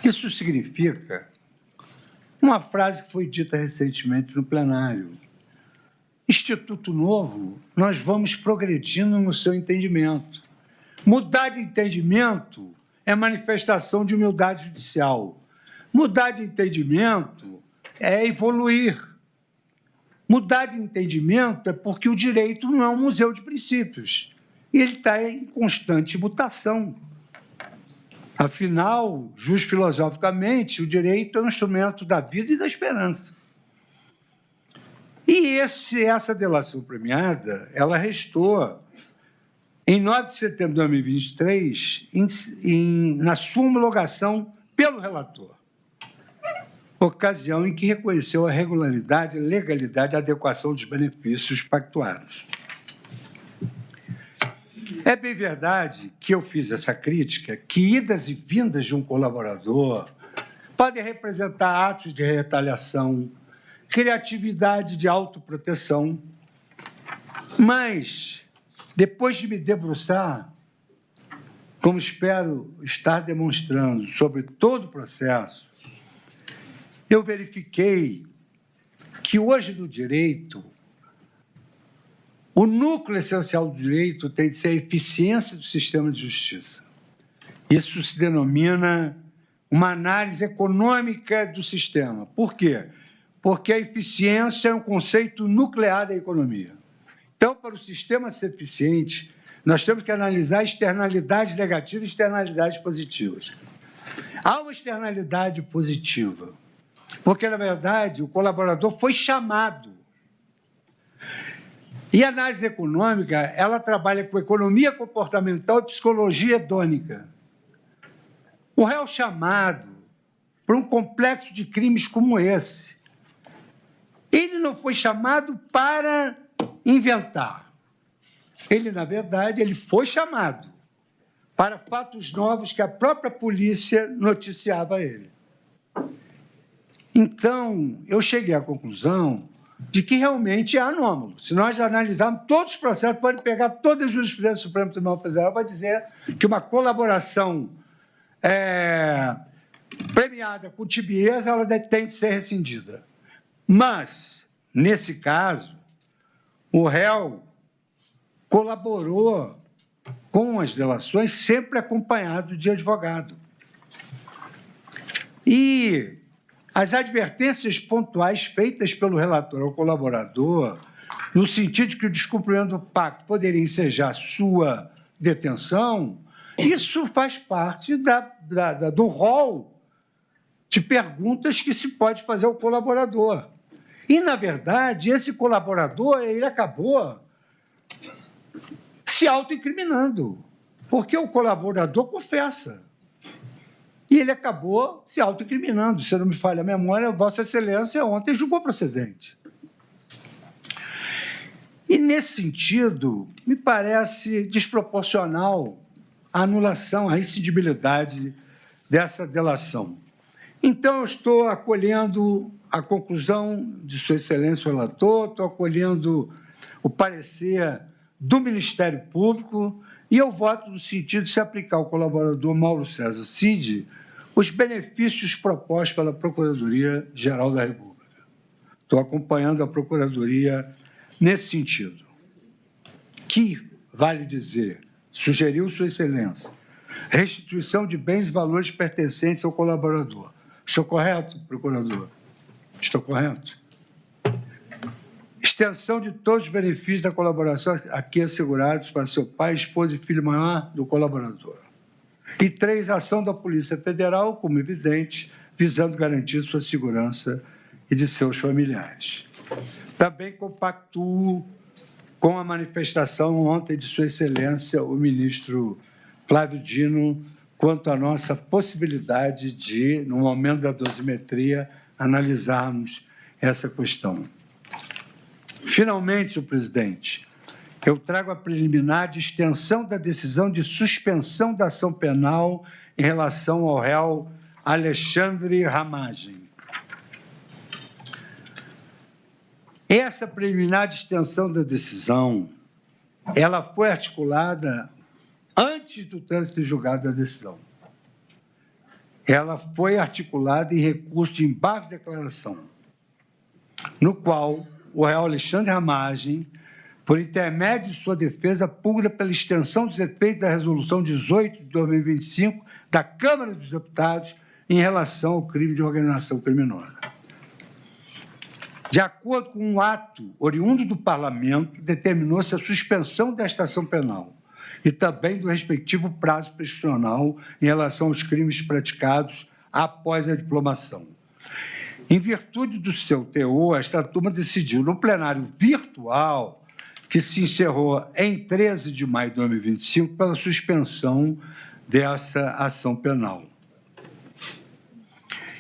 Isso significa uma frase que foi dita recentemente no plenário: Instituto Novo, nós vamos progredindo no seu entendimento. Mudar de entendimento é manifestação de humildade judicial. Mudar de entendimento é evoluir. Mudar de entendimento é porque o direito não é um museu de princípios. E ele está em constante mutação. Afinal, justo filosoficamente, o direito é um instrumento da vida e da esperança. E essa delação premiada, ela restou em 9 de setembro de 2023, na sua homologação pelo relator, ocasião em que reconheceu a regularidade, legalidade e adequação dos benefícios pactuados. É bem verdade que eu fiz essa crítica, que idas e vindas de um colaborador podem representar atos de retaliação, criatividade de autoproteção, mas, depois de me debruçar, como espero estar demonstrando, sobre todo o processo, eu verifiquei que hoje no direito, o núcleo essencial do direito tem de ser a eficiência do sistema de justiça. Isso se denomina uma análise econômica do sistema. Por quê? Porque a eficiência é um conceito nuclear da economia. Então, para o sistema ser eficiente, nós temos que analisar externalidades negativas e externalidades positivas. Há uma externalidade positiva, porque, na verdade, o colaborador foi chamado. E a análise econômica, ela trabalha com economia comportamental e psicologia hedônica. O réu chamado para um complexo de crimes como esse, ele não foi chamado para inventar. Ele, na verdade, ele foi chamado para fatos novos que a própria polícia noticiava a ele. Então, eu cheguei à conclusão de que realmente é anômalo. Se nós analisarmos todos os processos, pode pegar toda a jurisprudência do Supremo Tribunal Federal, vai dizer que uma colaboração premiada com tibieza, ela tem de ser rescindida. Mas, nesse caso, o réu colaborou com as delações, sempre acompanhado de advogado. E as advertências pontuais feitas pelo relator ao colaborador, no sentido de que o descumprimento do pacto poderia ensejar sua detenção, isso faz parte do rol de perguntas que se pode fazer ao colaborador. E, na verdade, esse colaborador ele acabou se autoincriminando, porque o colaborador confessa. E ele acabou se autoincriminando. Se não me falha a memória, Vossa Excelência ontem julgou procedente. E, nesse sentido, me parece desproporcional a anulação, a rescindibilidade dessa delação. Então, eu estou acolhendo a conclusão de Sua Excelência o relator, estou acolhendo o parecer do Ministério Público e eu voto no sentido de se aplicar ao colaborador Mauro César Cid os benefícios propostos pela Procuradoria-Geral da República. Estou acompanhando a Procuradoria nesse sentido. Que, vale dizer, sugeriu Sua Excelência, restituição de bens e valores pertencentes ao colaborador. Estou correto, procurador? Estou correto? Extensão de todos os benefícios da colaboração aqui assegurados para seu pai, esposa e filho maior do colaborador. E 3, ação da Polícia Federal, como evidente, visando garantir sua segurança e de seus familiares. Também compactuo com a manifestação ontem de Sua Excelência, o ministro Flávio Dino, quanto à nossa possibilidade de, no momento da dosimetria, analisarmos essa questão. Finalmente, senhor presidente, eu trago a preliminar de extensão da decisão de suspensão da ação penal em relação ao réu Alexandre Ramagem. Essa preliminar de extensão da decisão, ela foi articulada antes do trânsito em julgado da decisão. Ela foi articulada em recurso de embargo de declaração, no qual o réu Alexandre Ramagem, por intermédio de sua defesa, pugna pela extensão dos efeitos da Resolução 18 de 2025 da Câmara dos Deputados em relação ao crime de organização criminosa. De acordo com um ato oriundo do Parlamento, determinou-se a suspensão desta ação penal e também do respectivo prazo prescricional em relação aos crimes praticados após a diplomação. Em virtude do seu teor, esta turma decidiu, no plenário virtual, que se encerrou em 13 de maio de 2025, pela suspensão dessa ação penal.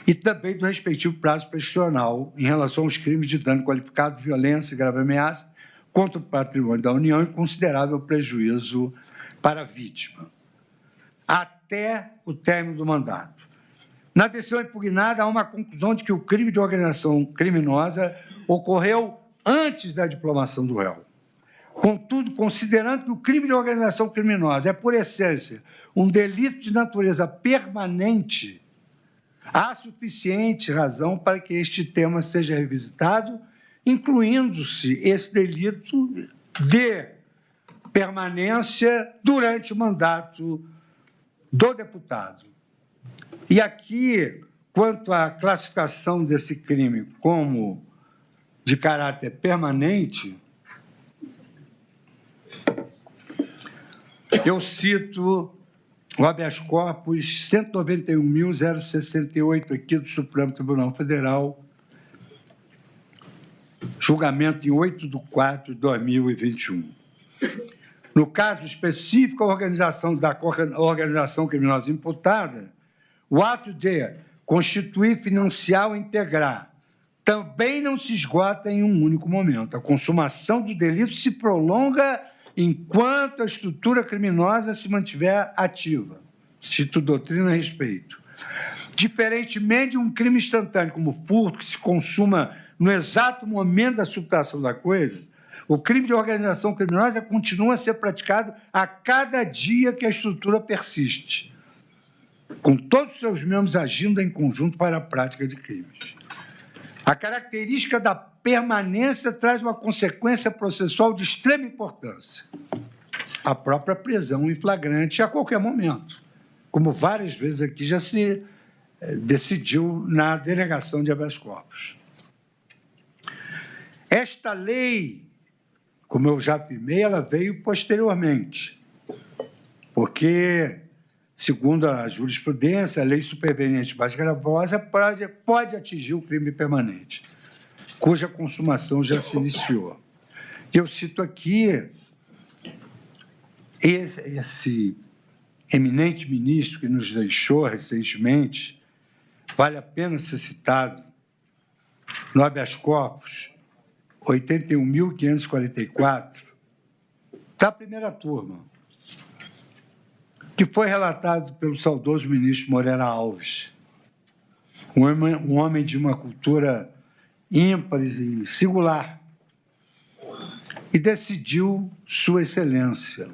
E também do respectivo prazo prescricional em relação aos crimes de dano qualificado, violência e grave ameaça contra o patrimônio da União e considerável prejuízo para a vítima, até o término do mandato. Na decisão impugnada, há uma conclusão de que o crime de organização criminosa ocorreu antes da diplomação do réu. Contudo, considerando que o crime de organização criminosa é, por essência, um delito de natureza permanente, há suficiente razão para que este tema seja revisitado, incluindo-se esse delito de permanência durante o mandato do deputado. E aqui, quanto à classificação desse crime como de caráter permanente, Eu cito o habeas corpus 191.068 aqui do Supremo Tribunal Federal, julgamento em 8/4/2021. No caso específico, a organização criminosa imputada, o ato de constituir, financiar ou integrar também não se esgota em um único momento. A consumação do delito se prolonga enquanto a estrutura criminosa se mantiver ativa. Cito doutrina a respeito. Diferentemente de um crime instantâneo, como o furto, que se consuma no exato momento da subtração da coisa, o crime de organização criminosa continua a ser praticado a cada dia que a estrutura persiste, com todos os seus membros agindo em conjunto para a prática de crimes. A característica da permanência traz uma consequência processual de extrema importância: a própria prisão em flagrante a qualquer momento, como várias vezes aqui já se decidiu na denegação de habeas corpus. Esta lei, como eu já afirmei, ela veio posteriormente, porque, segundo a jurisprudência, a lei superveniente mais gravosa pode atingir o crime permanente, cuja consumação já se iniciou. Eu cito aqui esse eminente ministro que nos deixou recentemente, vale a pena ser citado, no habeas corpus 81.544, da primeira turma, que foi relatado pelo saudoso ministro Moreira Alves, um homem de uma cultura ímpar e singular, e decidiu Sua Excelência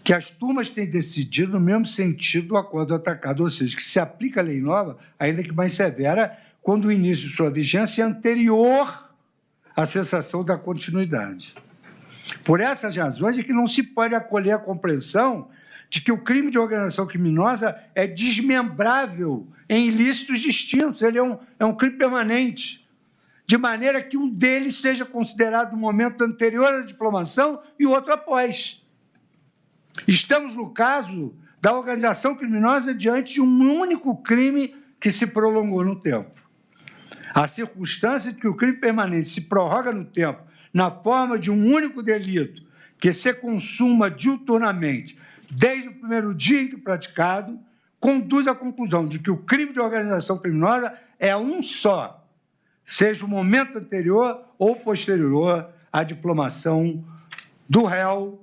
que as turmas têm decidido no mesmo sentido do acordo atacado, ou seja, que se aplica a lei nova, ainda que mais severa, quando o início de sua vigência é anterior à cessação da continuidade. Por essas razões é que não se pode acolher a compreensão de que o crime de organização criminosa é desmembrável em ilícitos distintos, ele é um crime permanente, de maneira que um deles seja considerado no momento anterior à diplomação e o outro após. Estamos no caso da organização criminosa diante de um único crime que se prolongou no tempo. A circunstância de que o crime permanente se prorroga no tempo na forma de um único delito que se consuma diuturnamente desde o primeiro dia em que praticado, conduz à conclusão de que o crime de organização criminosa é um só, seja o momento anterior ou posterior à diplomação do réu,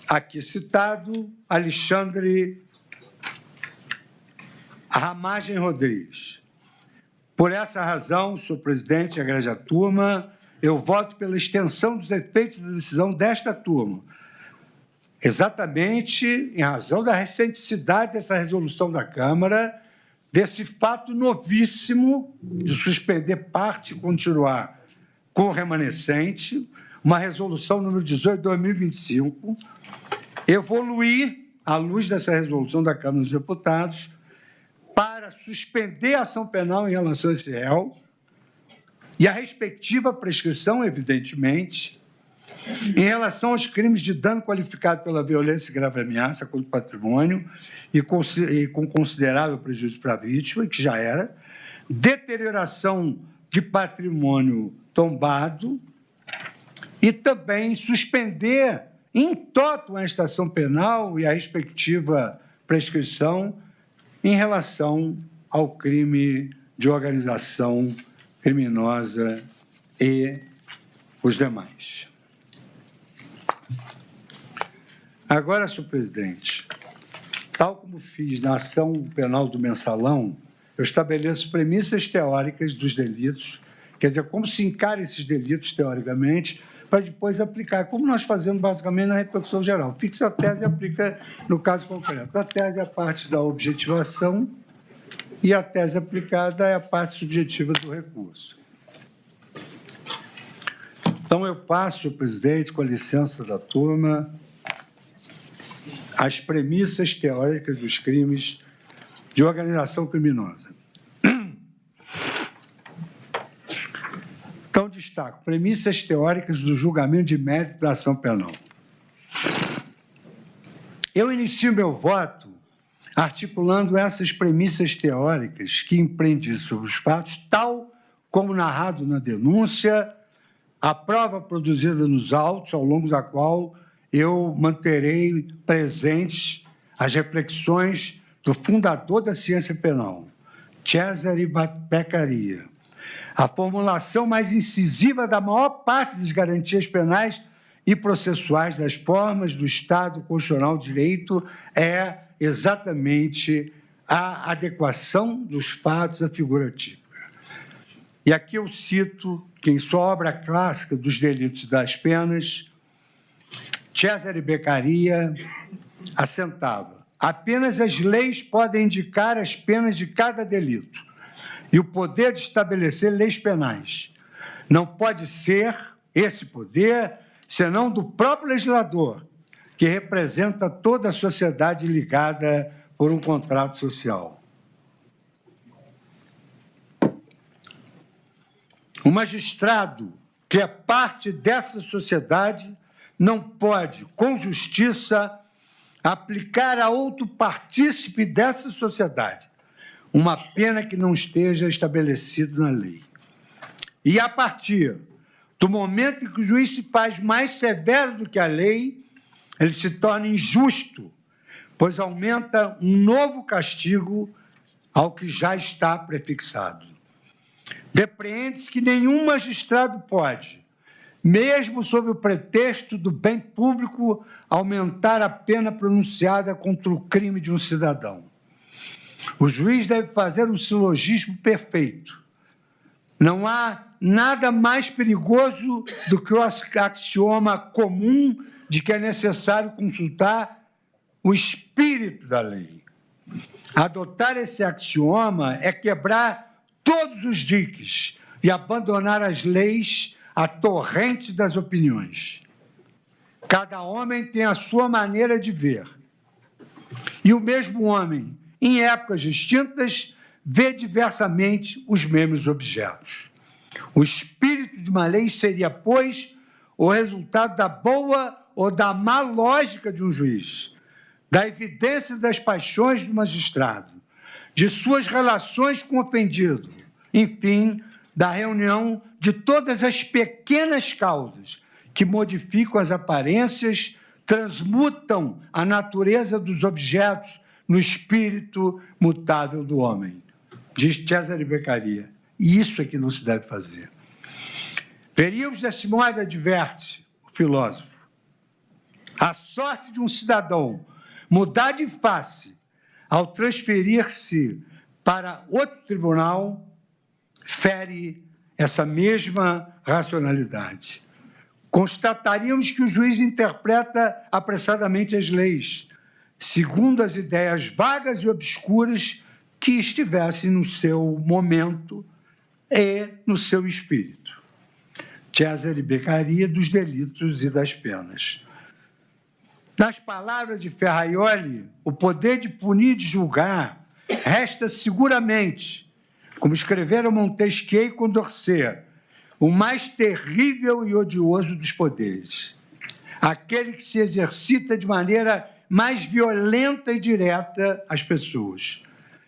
aqui citado, Alexandre Ramagem Rodrigues. Por essa razão, senhor presidente, egregia turma, eu voto pela extensão dos efeitos da decisão desta turma, exatamente em razão da recenticidade dessa resolução da Câmara, desse fato novíssimo de suspender parte e continuar com o remanescente, uma resolução número 18 de 2025, evoluir, à luz dessa resolução da Câmara dos Deputados, para suspender a ação penal em relação a esse réu e a respectiva prescrição, evidentemente, em relação aos crimes de dano qualificado pela violência e grave ameaça contra o patrimônio e com considerável prejuízo para a vítima, que já era, deterioração de patrimônio tombado e também suspender in toto a estação penal e a respectiva prescrição em relação ao crime de organização criminosa e os demais. Agora, senhor presidente, tal como fiz na ação penal do mensalão, eu estabeleço premissas teóricas dos delitos, quer dizer, como se encara esses delitos teoricamente, para depois aplicar, como nós fazemos basicamente na repercussão geral. Fixa a tese e aplica no caso concreto. A tese é a parte da objetivação e a tese aplicada é a parte subjetiva do recurso. Então, eu passo, senhor presidente, com a licença da turma, as premissas teóricas dos crimes de organização criminosa. Então, destaco premissas teóricas do julgamento de mérito da ação penal. Eu inicio meu voto articulando essas premissas teóricas que empreendi sobre os fatos, tal como narrado na denúncia, a prova produzida nos autos, ao longo da qual eu manterei presentes as reflexões do fundador da ciência penal, Cesare Beccaria. A formulação mais incisiva da maior parte das garantias penais e processuais das formas do Estado constitucional de direito é exatamente a adequação dos fatos à figura típica. E aqui eu cito, que em sua obra clássica dos delitos e das penas, Cesare Beccaria assentava: apenas as leis podem indicar as penas de cada delito e o poder de estabelecer leis penais. Não pode ser esse poder senão do próprio legislador, que representa toda a sociedade ligada por um contrato social. O magistrado, que é parte dessa sociedade, não pode, com justiça, aplicar a outro partícipe dessa sociedade uma pena que não esteja estabelecida na lei. E, a partir do momento em que o juiz se faz mais severo do que a lei, ele se torna injusto, pois aumenta um novo castigo ao que já está prefixado. Depreende-se que nenhum magistrado pode, mesmo sob o pretexto do bem público, aumentar a pena pronunciada contra o crime de um cidadão. O juiz deve fazer um silogismo perfeito. Não há nada mais perigoso do que o axioma comum de que é necessário consultar o espírito da lei. Adotar esse axioma é quebrar todos os diques e abandonar as leis à torrente das opiniões. Cada homem tem a sua maneira de ver. E o mesmo homem, em épocas distintas, vê diversamente os mesmos objetos. O espírito de uma lei seria, pois, o resultado da boa ou da má lógica de um juiz, da evidência das paixões do magistrado, de suas relações com o ofendido, enfim, da reunião de todas as pequenas causas que modificam as aparências, transmutam a natureza dos objetos no espírito mutável do homem, diz Cesare Beccaria. E isso é que não se deve fazer. Veríamos desse modo, adverte o filósofo, a sorte de um cidadão mudar de face ao transferir-se para outro tribunal fere essa mesma racionalidade. Constataríamos que o juiz interpreta apressadamente as leis, segundo as ideias vagas e obscuras que estivessem no seu momento e no seu espírito. Cesare Beccaria, dos delitos e das penas. Nas palavras de Ferraioli, o poder de punir e de julgar resta seguramente, como escreveram Montesquieu e Condorcet, o mais terrível e odioso dos poderes, aquele que se exercita de maneira mais violenta e direta às pessoas,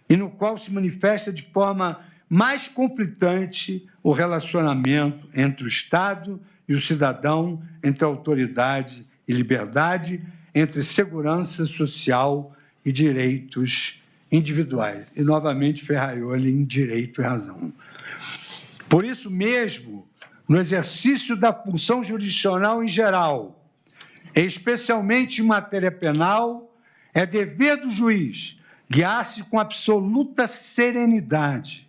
e no qual se manifesta de forma mais conflitante o relacionamento entre o Estado e o cidadão, entre autoridade e liberdade, entre segurança social e direitos individuais. E, novamente, Ferraioli em Direito e Razão. Por isso mesmo, no exercício da função jurisdicional em geral, e especialmente em matéria penal, é dever do juiz guiar-se com absoluta serenidade,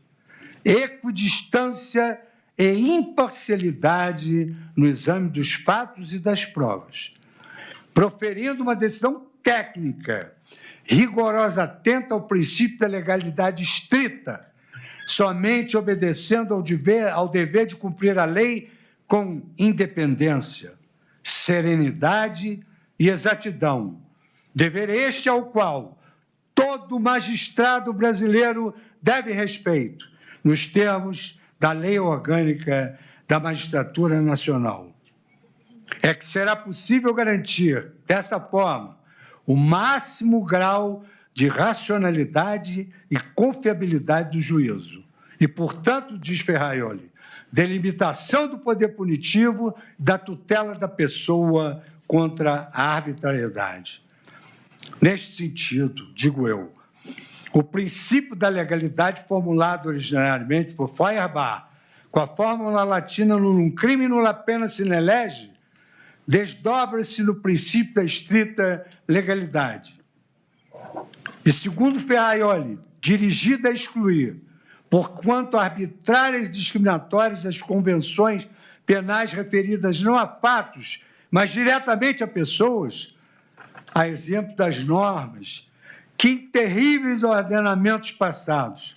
equidistância e imparcialidade no exame dos fatos e das provas, proferindo uma decisão técnica, rigorosa, atenta ao princípio da legalidade estrita, somente obedecendo ao dever de cumprir a lei com independência, serenidade e exatidão, dever este ao qual todo magistrado brasileiro deve respeito, nos termos da Lei Orgânica da Magistratura Nacional. É que será possível garantir, dessa forma, o máximo grau de racionalidade e confiabilidade do juízo. E, portanto, diz Ferraioli, delimitação do poder punitivo e da tutela da pessoa contra a arbitrariedade. Neste sentido, digo eu, o princípio da legalidade formulado originariamente por Feuerbach, com a fórmula latina nulum crime nulla pena sine lege, desdobra-se no princípio da estrita legalidade. E, segundo Ferraioli, dirigida a excluir, porquanto arbitrárias e discriminatórias as convenções penais referidas não a fatos, mas diretamente a pessoas, a exemplo das normas que, em terríveis ordenamentos passados,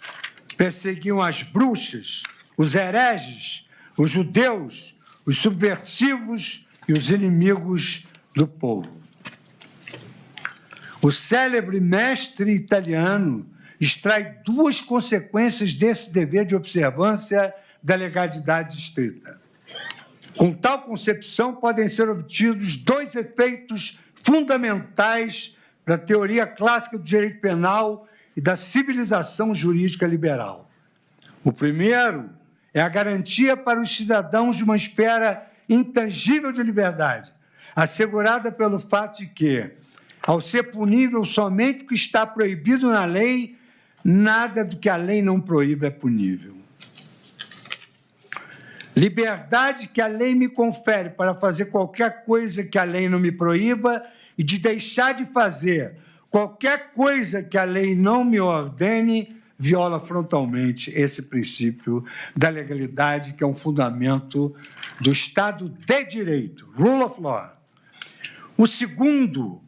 perseguiam as bruxas, os hereges, os judeus, os subversivos e os inimigos do povo. O célebre mestre italiano extrai duas consequências desse dever de observância da legalidade estrita. Com tal concepção, podem ser obtidos dois efeitos fundamentais da teoria clássica do direito penal e da civilização jurídica liberal. O primeiro é a garantia para os cidadãos de uma esfera intangível de liberdade, assegurada pelo fato de que, ao ser punível somente o que está proibido na lei, nada do que a lei não proíbe é punível. Liberdade que a lei me confere para fazer qualquer coisa que a lei não me proíba e de deixar de fazer qualquer coisa que a lei não me ordene, viola frontalmente esse princípio da legalidade, que é um fundamento do Estado de Direito, rule of law. O segundo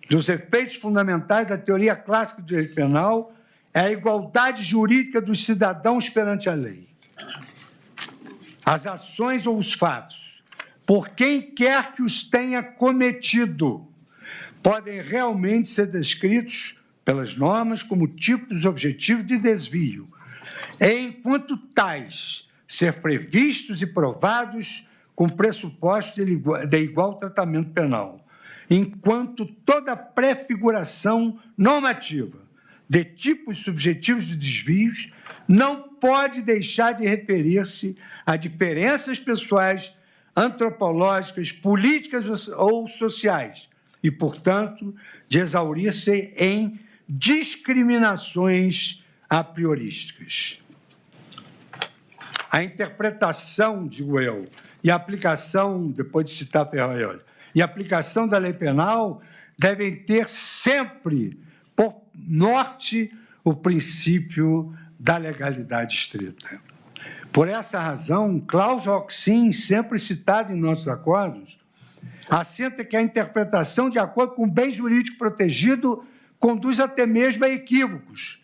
dos efeitos fundamentais da teoria clássica do direito penal é a igualdade jurídica dos cidadãos perante a lei. As ações ou os fatos, por quem quer que os tenha cometido, podem realmente ser descritos pelas normas como tipos objetivos de desvio, enquanto tais ser previstos e provados com pressuposto de igual tratamento penal, enquanto toda prefiguração normativa de tipos subjetivos de desvios não pode deixar de referir-se a diferenças pessoais, antropológicas, políticas ou sociais, e, portanto, de exaurir-se em discriminações a priorísticas. A interpretação, digo eu, e a aplicação, depois de citar Ferraioli, e a aplicação da lei penal devem ter sempre por norte o princípio da legalidade estrita. Por essa razão, Klaus Roxin, sempre citado em nossos acordos, assenta que a interpretação de acordo com o bem jurídico protegido conduz até mesmo a equívocos,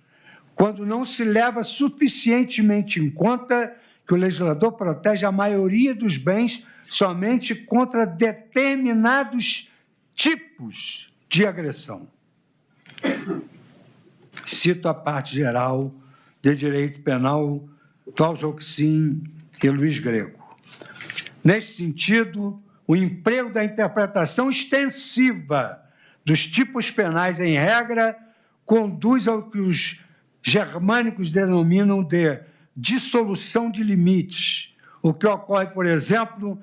quando não se leva suficientemente em conta que o legislador protege a maioria dos bens somente contra determinados tipos de agressão. Cito a parte geral de direito penal, Klaus Roxin e Luiz Greco. Neste sentido, o emprego da interpretação extensiva dos tipos penais, em regra, conduz ao que os germânicos denominam de dissolução de limites, o que ocorre, por exemplo,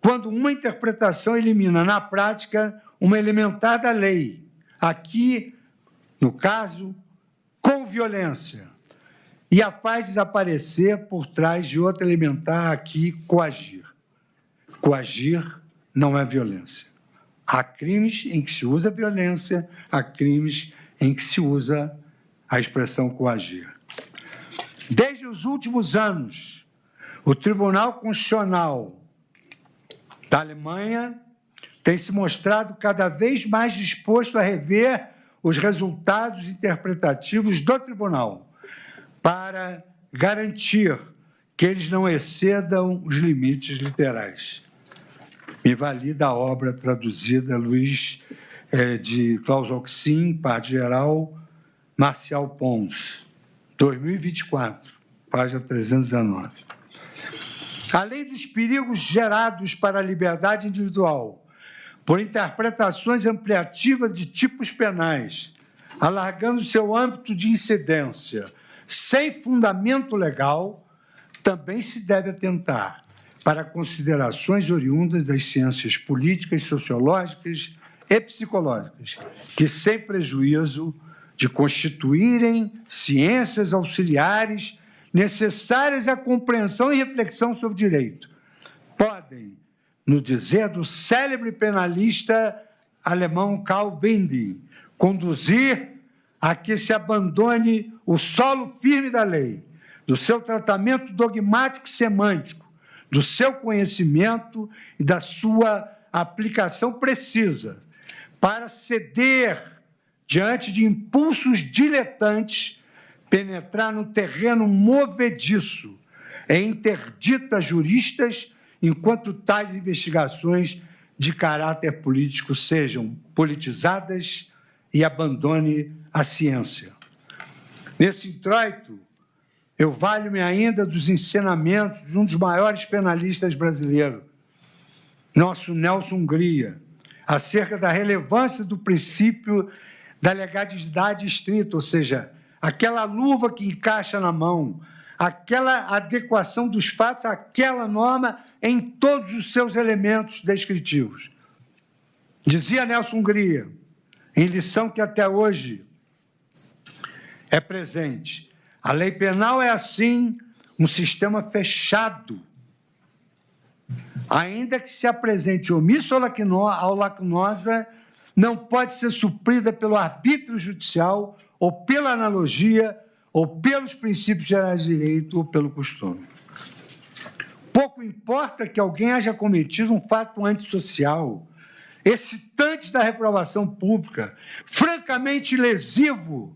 quando uma interpretação elimina, na prática, uma elementar da lei, aqui, no caso, com violência, e a faz desaparecer por trás de outra elementar, aqui, coagir. Coagir não é violência. Há crimes em que se usa violência, há crimes em que se usa a expressão coagir. Desde os últimos anos, o Tribunal Constitucional da Alemanha tem se mostrado cada vez mais disposto a rever os resultados interpretativos do tribunal para garantir que eles não excedam os limites literais. Me valida a obra traduzida, Luiz, de Klaus Roxin, parte geral, Marcial Pons, 2024, página 319. Além dos perigos gerados para a liberdade individual por interpretações ampliativas de tipos penais, alargando seu âmbito de incidência sem fundamento legal, também se deve atentar para considerações oriundas das ciências políticas, sociológicas e psicológicas, que, sem prejuízo de constituírem ciências auxiliares necessárias à compreensão e reflexão sobre o direito, podem, no dizer do célebre penalista alemão Karl Binding, conduzir a que se abandone o solo firme da lei, do seu tratamento dogmático e semântico, do seu conhecimento e da sua aplicação precisa, para ceder diante de impulsos diletantes, penetrar no terreno movediço e interdita juristas enquanto tais investigações de caráter político sejam politizadas e abandone a ciência. Nesse introito, eu valho-me ainda dos ensinamentos de um dos maiores penalistas brasileiros, nosso Nelson Hungria, acerca da relevância do princípio da legalidade estrita, ou seja, aquela luva que encaixa na mão, aquela adequação dos fatos àquela norma em todos os seus elementos descritivos. Dizia Nelson Hungria, em lição que até hoje é presente, a lei penal é, assim, um sistema fechado, ainda que se apresente omissa ou lacunosa, não pode ser suprida pelo arbítrio judicial ou pela analogia ou pelos princípios gerais de direito ou pelo costume. Pouco importa que alguém haja cometido um fato antissocial, excitante da reprovação pública, francamente lesivo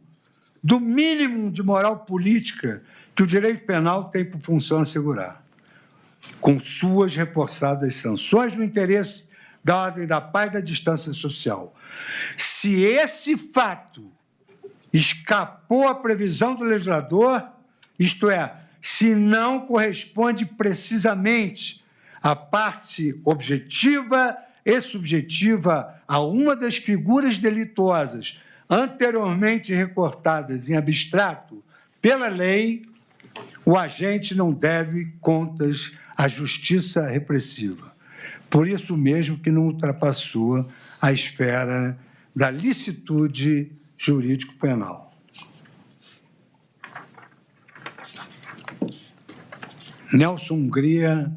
do mínimo de moral política que o direito penal tem por função assegurar, com suas reforçadas sanções do interesse da ordem da paz e da distância social. Se esse fato escapou à previsão do legislador, isto é, se não corresponde precisamente à parte objetiva e subjetiva a uma das figuras delituosas anteriormente recortadas em abstrato pela lei, o agente não deve contas à justiça repressiva. Por isso mesmo que não ultrapassou a esfera da licitude jurídico-penal. Nelson Hungria,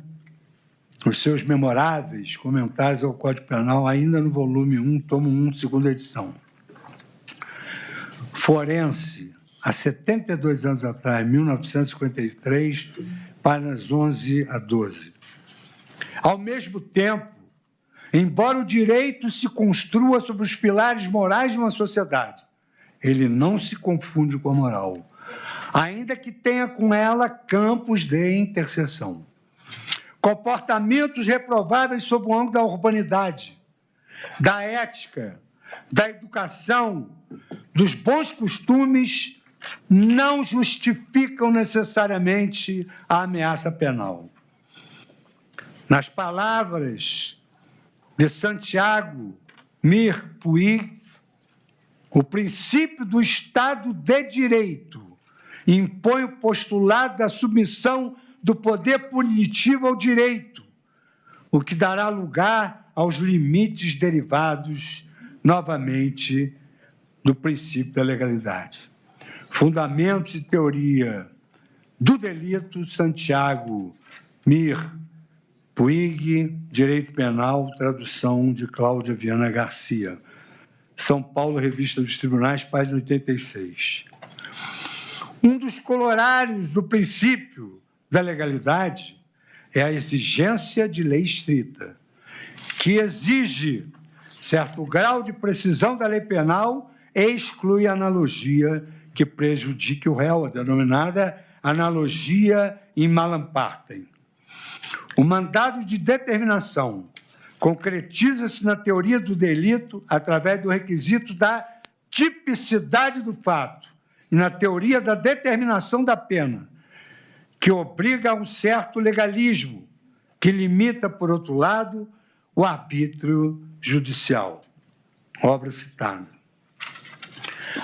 os seus memoráveis comentários ao Código Penal, ainda no volume 1, tomo 1, segunda edição. Forense, há 72 anos atrás, 1953, páginas 11 a 12. Ao mesmo tempo, embora o direito se construa sobre os pilares morais de uma sociedade, ele não se confunde com a moral, ainda que tenha com ela campos de interseção. Comportamentos reprováveis sob o ângulo da urbanidade, da ética, da educação, dos bons costumes, não justificam necessariamente a ameaça penal. Nas palavras de Santiago Mir Puig, o princípio do Estado de Direito impõe o postulado da submissão do poder punitivo ao direito, o que dará lugar aos limites derivados, novamente, do princípio da legalidade. Fundamentos e teoria do delito, Santiago Mir Puig, Direito Penal, tradução de Cláudia Viana Garcia. São Paulo, Revista dos Tribunais, página 86. Um dos colorários do princípio da legalidade é a exigência de lei estrita, que exige certo grau de precisão da lei penal e exclui a analogia que prejudique o réu, a denominada analogia in malam partem. O mandado de determinação concretiza-se na teoria do delito através do requisito da tipicidade do fato e na teoria da determinação da pena, que obriga a um certo legalismo, que limita, por outro lado, o arbítrio judicial, obra citada.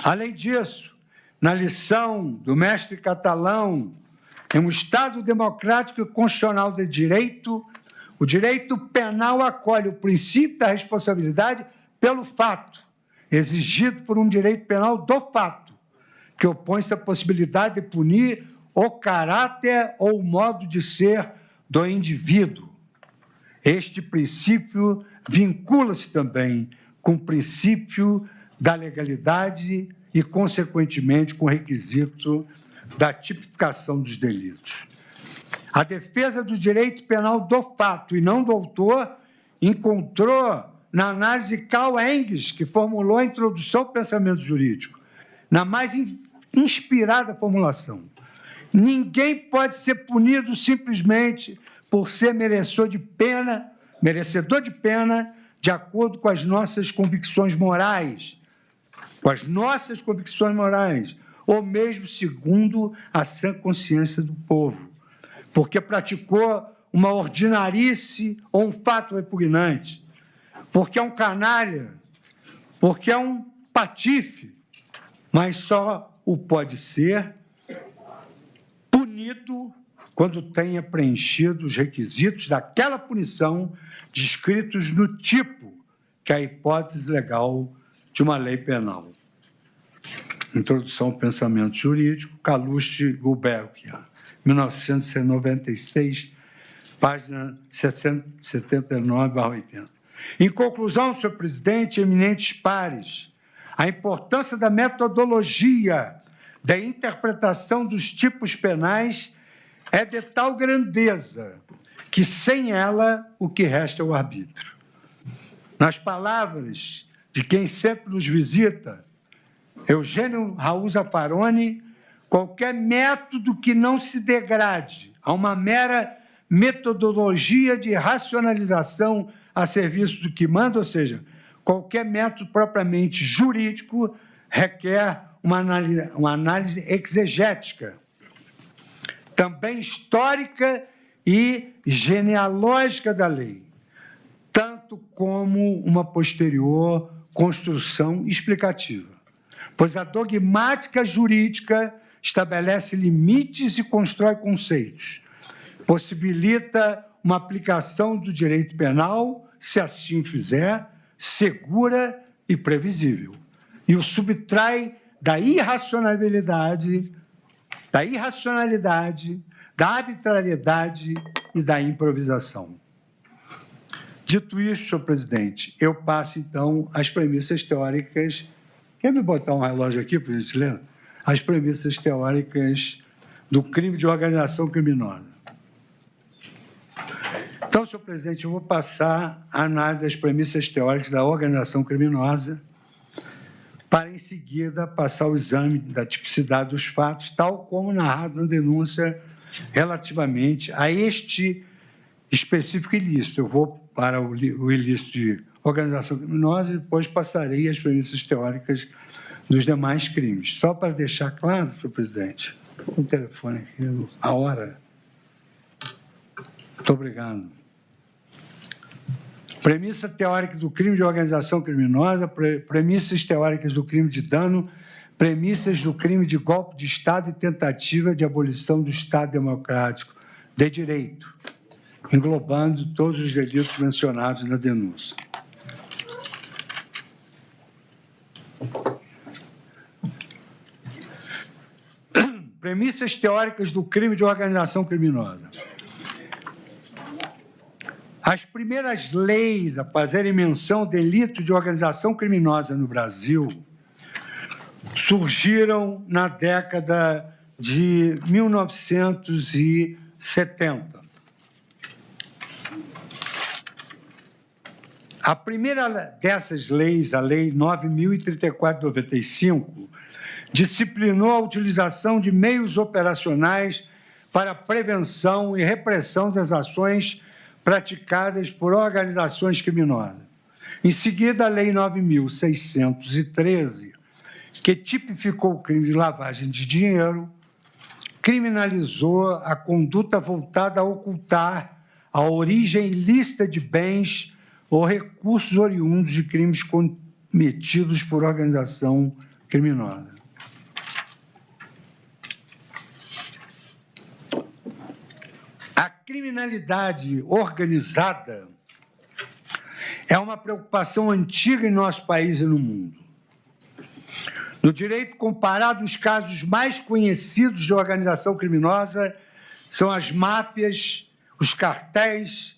Além disso, na lição do mestre Catalão, em um Estado democrático e constitucional de direito, o direito penal acolhe o princípio da responsabilidade pelo fato, exigido por um direito penal do fato, que opõe-se à possibilidade de punir o caráter ou o modo de ser do indivíduo. Este princípio vincula-se também com o princípio da legalidade e, consequentemente, com o requisito da tipificação dos delitos. A defesa do direito penal do fato e não do autor encontrou na análise de Karl Engels, que formulou a introdução ao pensamento jurídico, na mais inspirada formulação. Ninguém pode ser punido simplesmente por ser merecedor de pena, de acordo com as nossas convicções morais, ou mesmo segundo a sã consciência do povo, porque praticou uma ordinarice ou um fato repugnante, porque é um canalha, porque é um patife, mas só o pode ser punido quando tenha preenchido os requisitos daquela punição descritos no tipo, que é a hipótese legal de uma lei penal. Introdução ao pensamento jurídico, Calouste Gulbenkian, 1996, página 79/80. Em conclusão, senhor presidente, eminentes pares, a importância da metodologia da interpretação dos tipos penais é de tal grandeza que, sem ela, o que resta é o arbítrio. Nas palavras de quem sempre nos visita, Eugênio Raul Zaffaroni, qualquer método que não se degrade a uma mera metodologia de racionalização a serviço do que manda, ou seja, qualquer método propriamente jurídico requer uma análise exegética, também histórica e genealógica da lei, tanto como uma posterior construção explicativa, pois a dogmática jurídica estabelece limites e constrói conceitos, possibilita uma aplicação do direito penal, se assim o fizer, segura e previsível, e o subtrai da irracionalidade, da arbitrariedade e da improvisação. Dito isso, senhor presidente, eu passo, então, às premissas teóricas. Quer me botar um relógio aqui, por gentileza? As premissas teóricas do crime de organização criminosa. Então, senhor presidente, eu vou passar a análise das premissas teóricas da organização criminosa, para, em seguida, passar o exame da tipicidade dos fatos, tal como narrado na denúncia relativamente a este específico ilícito. Eu vou para o ilícito de organização criminosa e depois passarei as premissas teóricas dos demais crimes. Só para deixar claro, senhor presidente, o telefone aqui, a hora. Muito obrigado. Premissa teórica do crime de organização criminosa, premissas teóricas do crime de dano, premissas do crime de golpe de Estado e tentativa de abolição do Estado democrático de direito, englobando todos os delitos mencionados na denúncia. Premissas teóricas do crime de organização criminosa. As primeiras leis a fazerem menção ao delito de organização criminosa no Brasil surgiram na década de 1970. A primeira dessas leis, a Lei 9.034 de 95, disciplinou a utilização de meios operacionais para a prevenção e repressão das ações praticadas por organizações criminosas. Em seguida, a Lei 9.613, que tipificou o crime de lavagem de dinheiro, criminalizou a conduta voltada a ocultar a origem ilícita de bens ou recursos oriundos de crimes cometidos por organização criminosa. A criminalidade organizada é uma preocupação antiga em nosso país e no mundo. No direito comparado, os casos mais conhecidos de organização criminosa são as máfias, os cartéis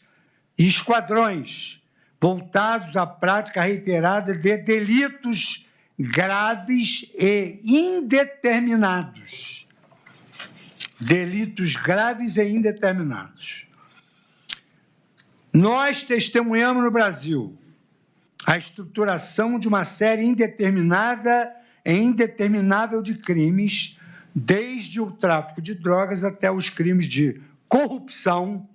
e esquadrões, voltados à prática reiterada de delitos graves e indeterminados. Delitos graves e indeterminados. Nós testemunhamos no Brasil a estruturação de uma série indeterminada e indeterminável de crimes, desde o tráfico de drogas até os crimes de corrupção,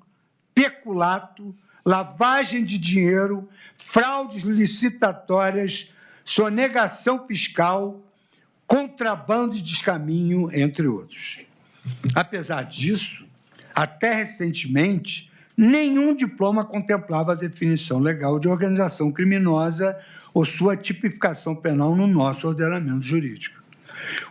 peculato, lavagem de dinheiro, fraudes licitatórias, sonegação fiscal, contrabando e descaminho, entre outros. Apesar disso, até recentemente, nenhum diploma contemplava a definição legal de organização criminosa ou sua tipificação penal no nosso ordenamento jurídico.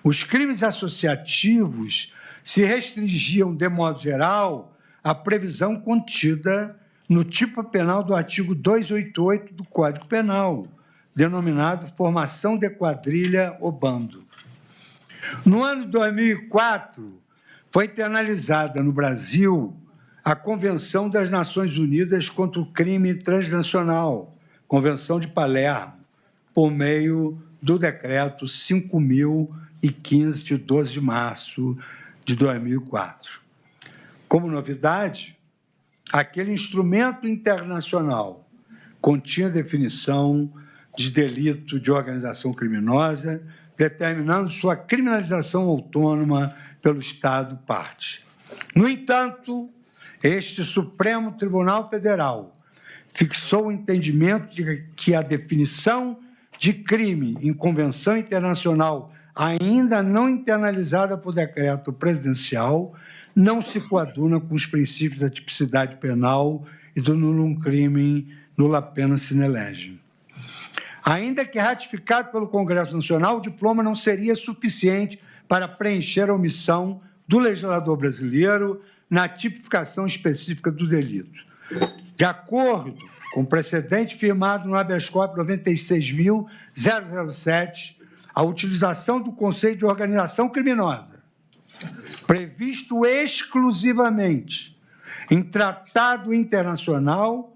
Os crimes associativos se restringiam, de modo geral, à previsão contida no tipo penal do artigo 288 do Código Penal, denominado formação de quadrilha ou bando. No ano de 2004, foi internalizada no Brasil a Convenção das Nações Unidas contra o Crime Transnacional, Convenção de Palermo, por meio do Decreto 5.015, de 12 de março de 2004. Como novidade, aquele instrumento internacional continha definição de delito de organização criminosa, determinando sua criminalização autônoma pelo Estado parte. No entanto, este Supremo Tribunal Federal fixou o entendimento de que a definição de crime em convenção internacional ainda não internalizada por decreto presidencial não se coaduna com os princípios da tipicidade penal e do nullum crimen, nulla pena sine lege. Ainda que ratificado pelo Congresso Nacional, o diploma não seria suficiente para preencher a omissão do legislador brasileiro na tipificação específica do delito. De acordo com o precedente firmado no habeas corpus 96.007, a utilização do conceito de organização criminosa, previsto exclusivamente em tratado internacional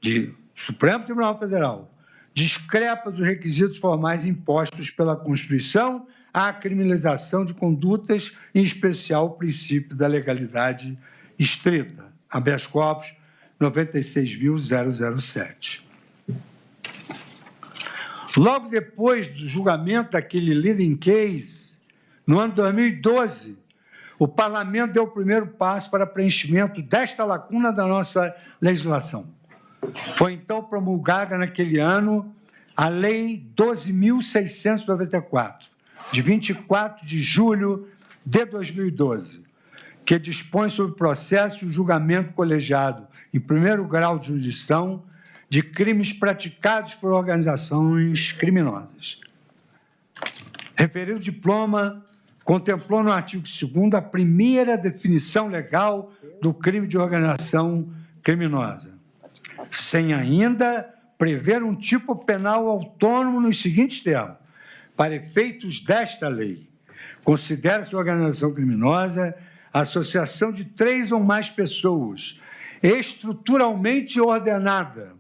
de Supremo Tribunal Federal, discrepa dos requisitos formais impostos pela Constituição à criminalização de condutas, em especial o princípio da legalidade estrita, habeas corpus 96.007. Logo depois do julgamento daquele leading case, no ano de 2012, o Parlamento deu o primeiro passo para preenchimento desta lacuna da nossa legislação. Foi, então, promulgada naquele ano a Lei 12.694, de 24 de julho de 2012, que dispõe sobre o processo e o julgamento colegiado em primeiro grau de jurisdição de crimes praticados por organizações criminosas. Referido diploma contemplou no artigo 2º a primeira definição legal do crime de organização criminosa, sem ainda prever um tipo penal autônomo nos seguintes termos: para efeitos desta lei, considera-se organização criminosa a associação de 3 ou mais pessoas, estruturalmente ordenada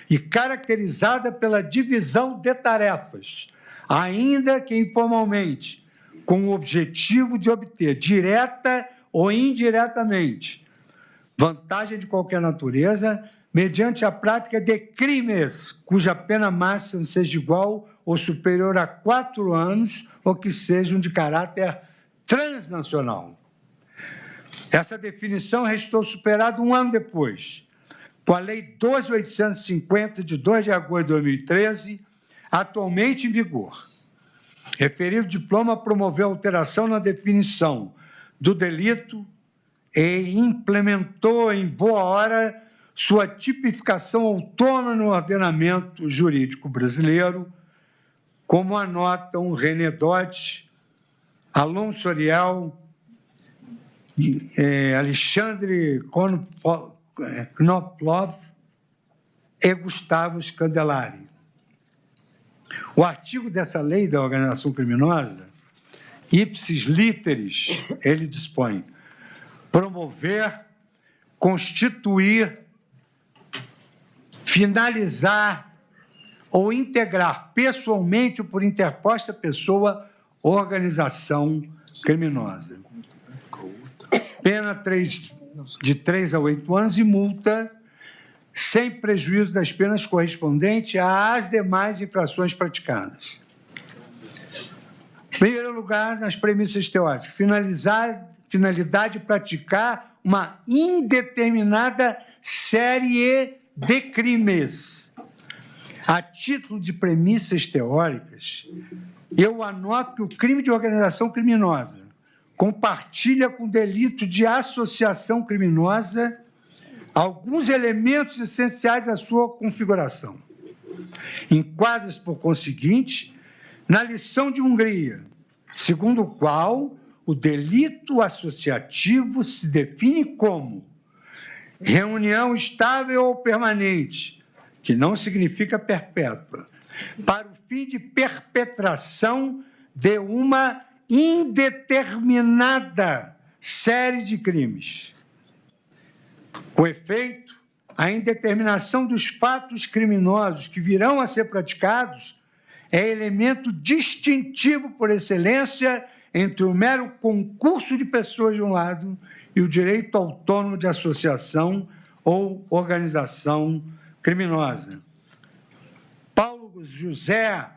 e caracterizada pela divisão de tarefas, ainda que informalmente, com o objetivo de obter, direta ou indiretamente, vantagem de qualquer natureza, mediante a prática de crimes cuja pena máxima seja igual ou superior a 4 anos ou que sejam de caráter transnacional. Essa definição restou superada um ano depois, com a Lei 12.850, de 2 de agosto de 2013, atualmente em vigor. Referido diploma promoveu alteração na definição do delito e implementou em boa hora sua tipificação autônoma no ordenamento jurídico brasileiro, como anotam René Dodge, Alonso Ariel, Alexandre Knopflof e Gustavo Scandelari. O artigo dessa lei da organização criminosa, ipsis literis, ele dispõe promover, constituir, finalizar ou integrar pessoalmente ou por interposta pessoa organização criminosa. Pena de 3 a 8 anos e multa sem prejuízo das penas correspondentes às demais infrações praticadas. Em primeiro lugar, nas premissas teóricas, finalidade de praticar uma indeterminada série de crimes. A título de premissas teóricas, eu anoto que o crime de organização criminosa compartilha com o delito de associação criminosa alguns elementos essenciais à sua configuração. Enquadra-se, por conseguinte, na lição de Hungria, segundo o qual o delito associativo se define como reunião estável ou permanente, que não significa perpétua, para o fim de perpetração de uma indeterminada série de crimes. Com efeito, a indeterminação dos fatos criminosos que virão a ser praticados é elemento distintivo por excelência entre o mero concurso de pessoas de um lado e o direito autônomo de associação ou organização criminosa. Paulo José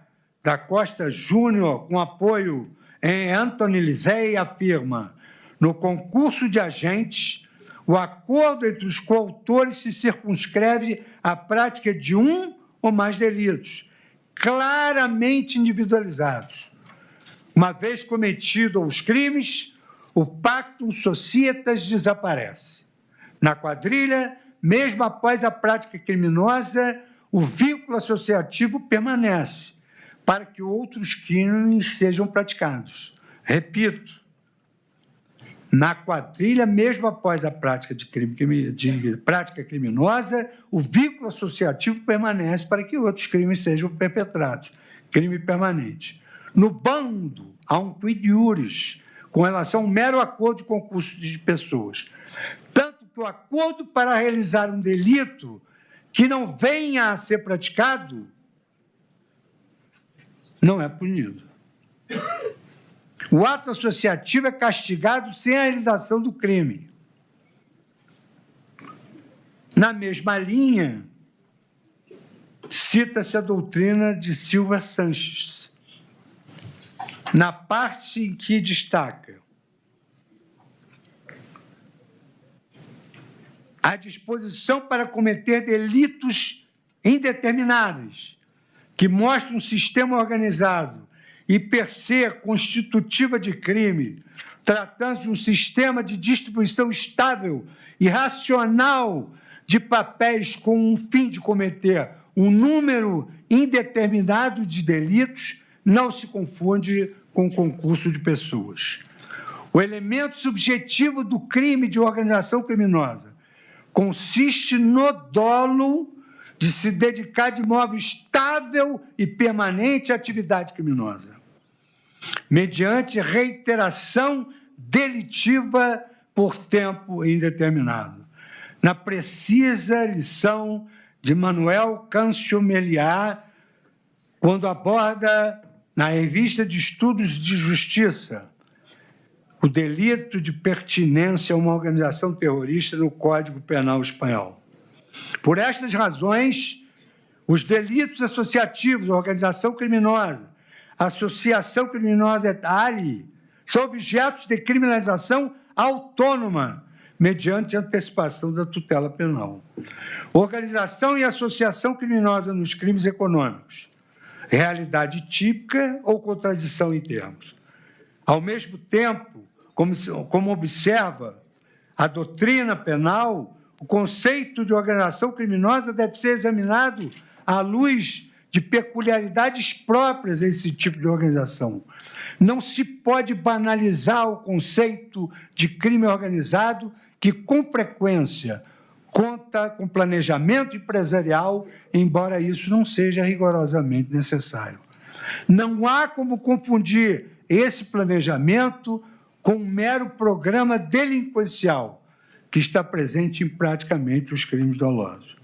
da Costa Júnior, com apoio em Anthony Lisei, afirma: no concurso de agentes, o acordo entre os coautores se circunscreve à prática de um ou mais delitos, claramente individualizados. Uma vez cometidos os crimes, o pactum societas desaparece. Na quadrilha, mesmo após a prática criminosa, o vínculo associativo permanece, para que outros crimes sejam praticados. Repito, na quadrilha, mesmo após a prática de prática criminosa, o vínculo associativo permanece para que outros crimes sejam perpetrados. Crime permanente. No bando, há um quid iuris com relação a um mero acordo de concurso de pessoas. Tanto que o acordo para realizar um delito que não venha a ser praticado não é punido. O ato associativo é castigado sem a realização do crime. Na mesma linha, cita-se a doutrina de Silva Sanches, na parte em que destaca a disposição para cometer delitos indeterminados, que mostra um sistema organizado e per se constitutiva de crime, tratando-se de um sistema de distribuição estável e racional de papéis com o fim de cometer um número indeterminado de delitos, não se confunde com concurso de pessoas. O elemento subjetivo do crime de organização criminosa consiste no dolo de se dedicar de modo estável e permanente à atividade criminosa, mediante reiteração delitiva por tempo indeterminado. Na precisa lição de Manuel Câncio Meliá, quando aborda na Revista de Estudos de Justiça o delito de pertinência a uma organização terrorista no Código Penal Espanhol. Por estas razões, os delitos associativos, organização criminosa, associação criminosa et ali, são objetos de criminalização autônoma, mediante antecipação da tutela penal. Organização e associação criminosa nos crimes econômicos, realidade típica ou contradição em termos. Ao mesmo tempo, como observa a doutrina penal, o conceito de organização criminosa deve ser examinado à luz de peculiaridades próprias a esse tipo de organização. Não se pode banalizar o conceito de crime organizado, que, com frequência, conta com planejamento empresarial, embora isso não seja rigorosamente necessário. Não há como confundir esse planejamento com um mero programa delinquencial, que está presente em praticamente os crimes dolosos.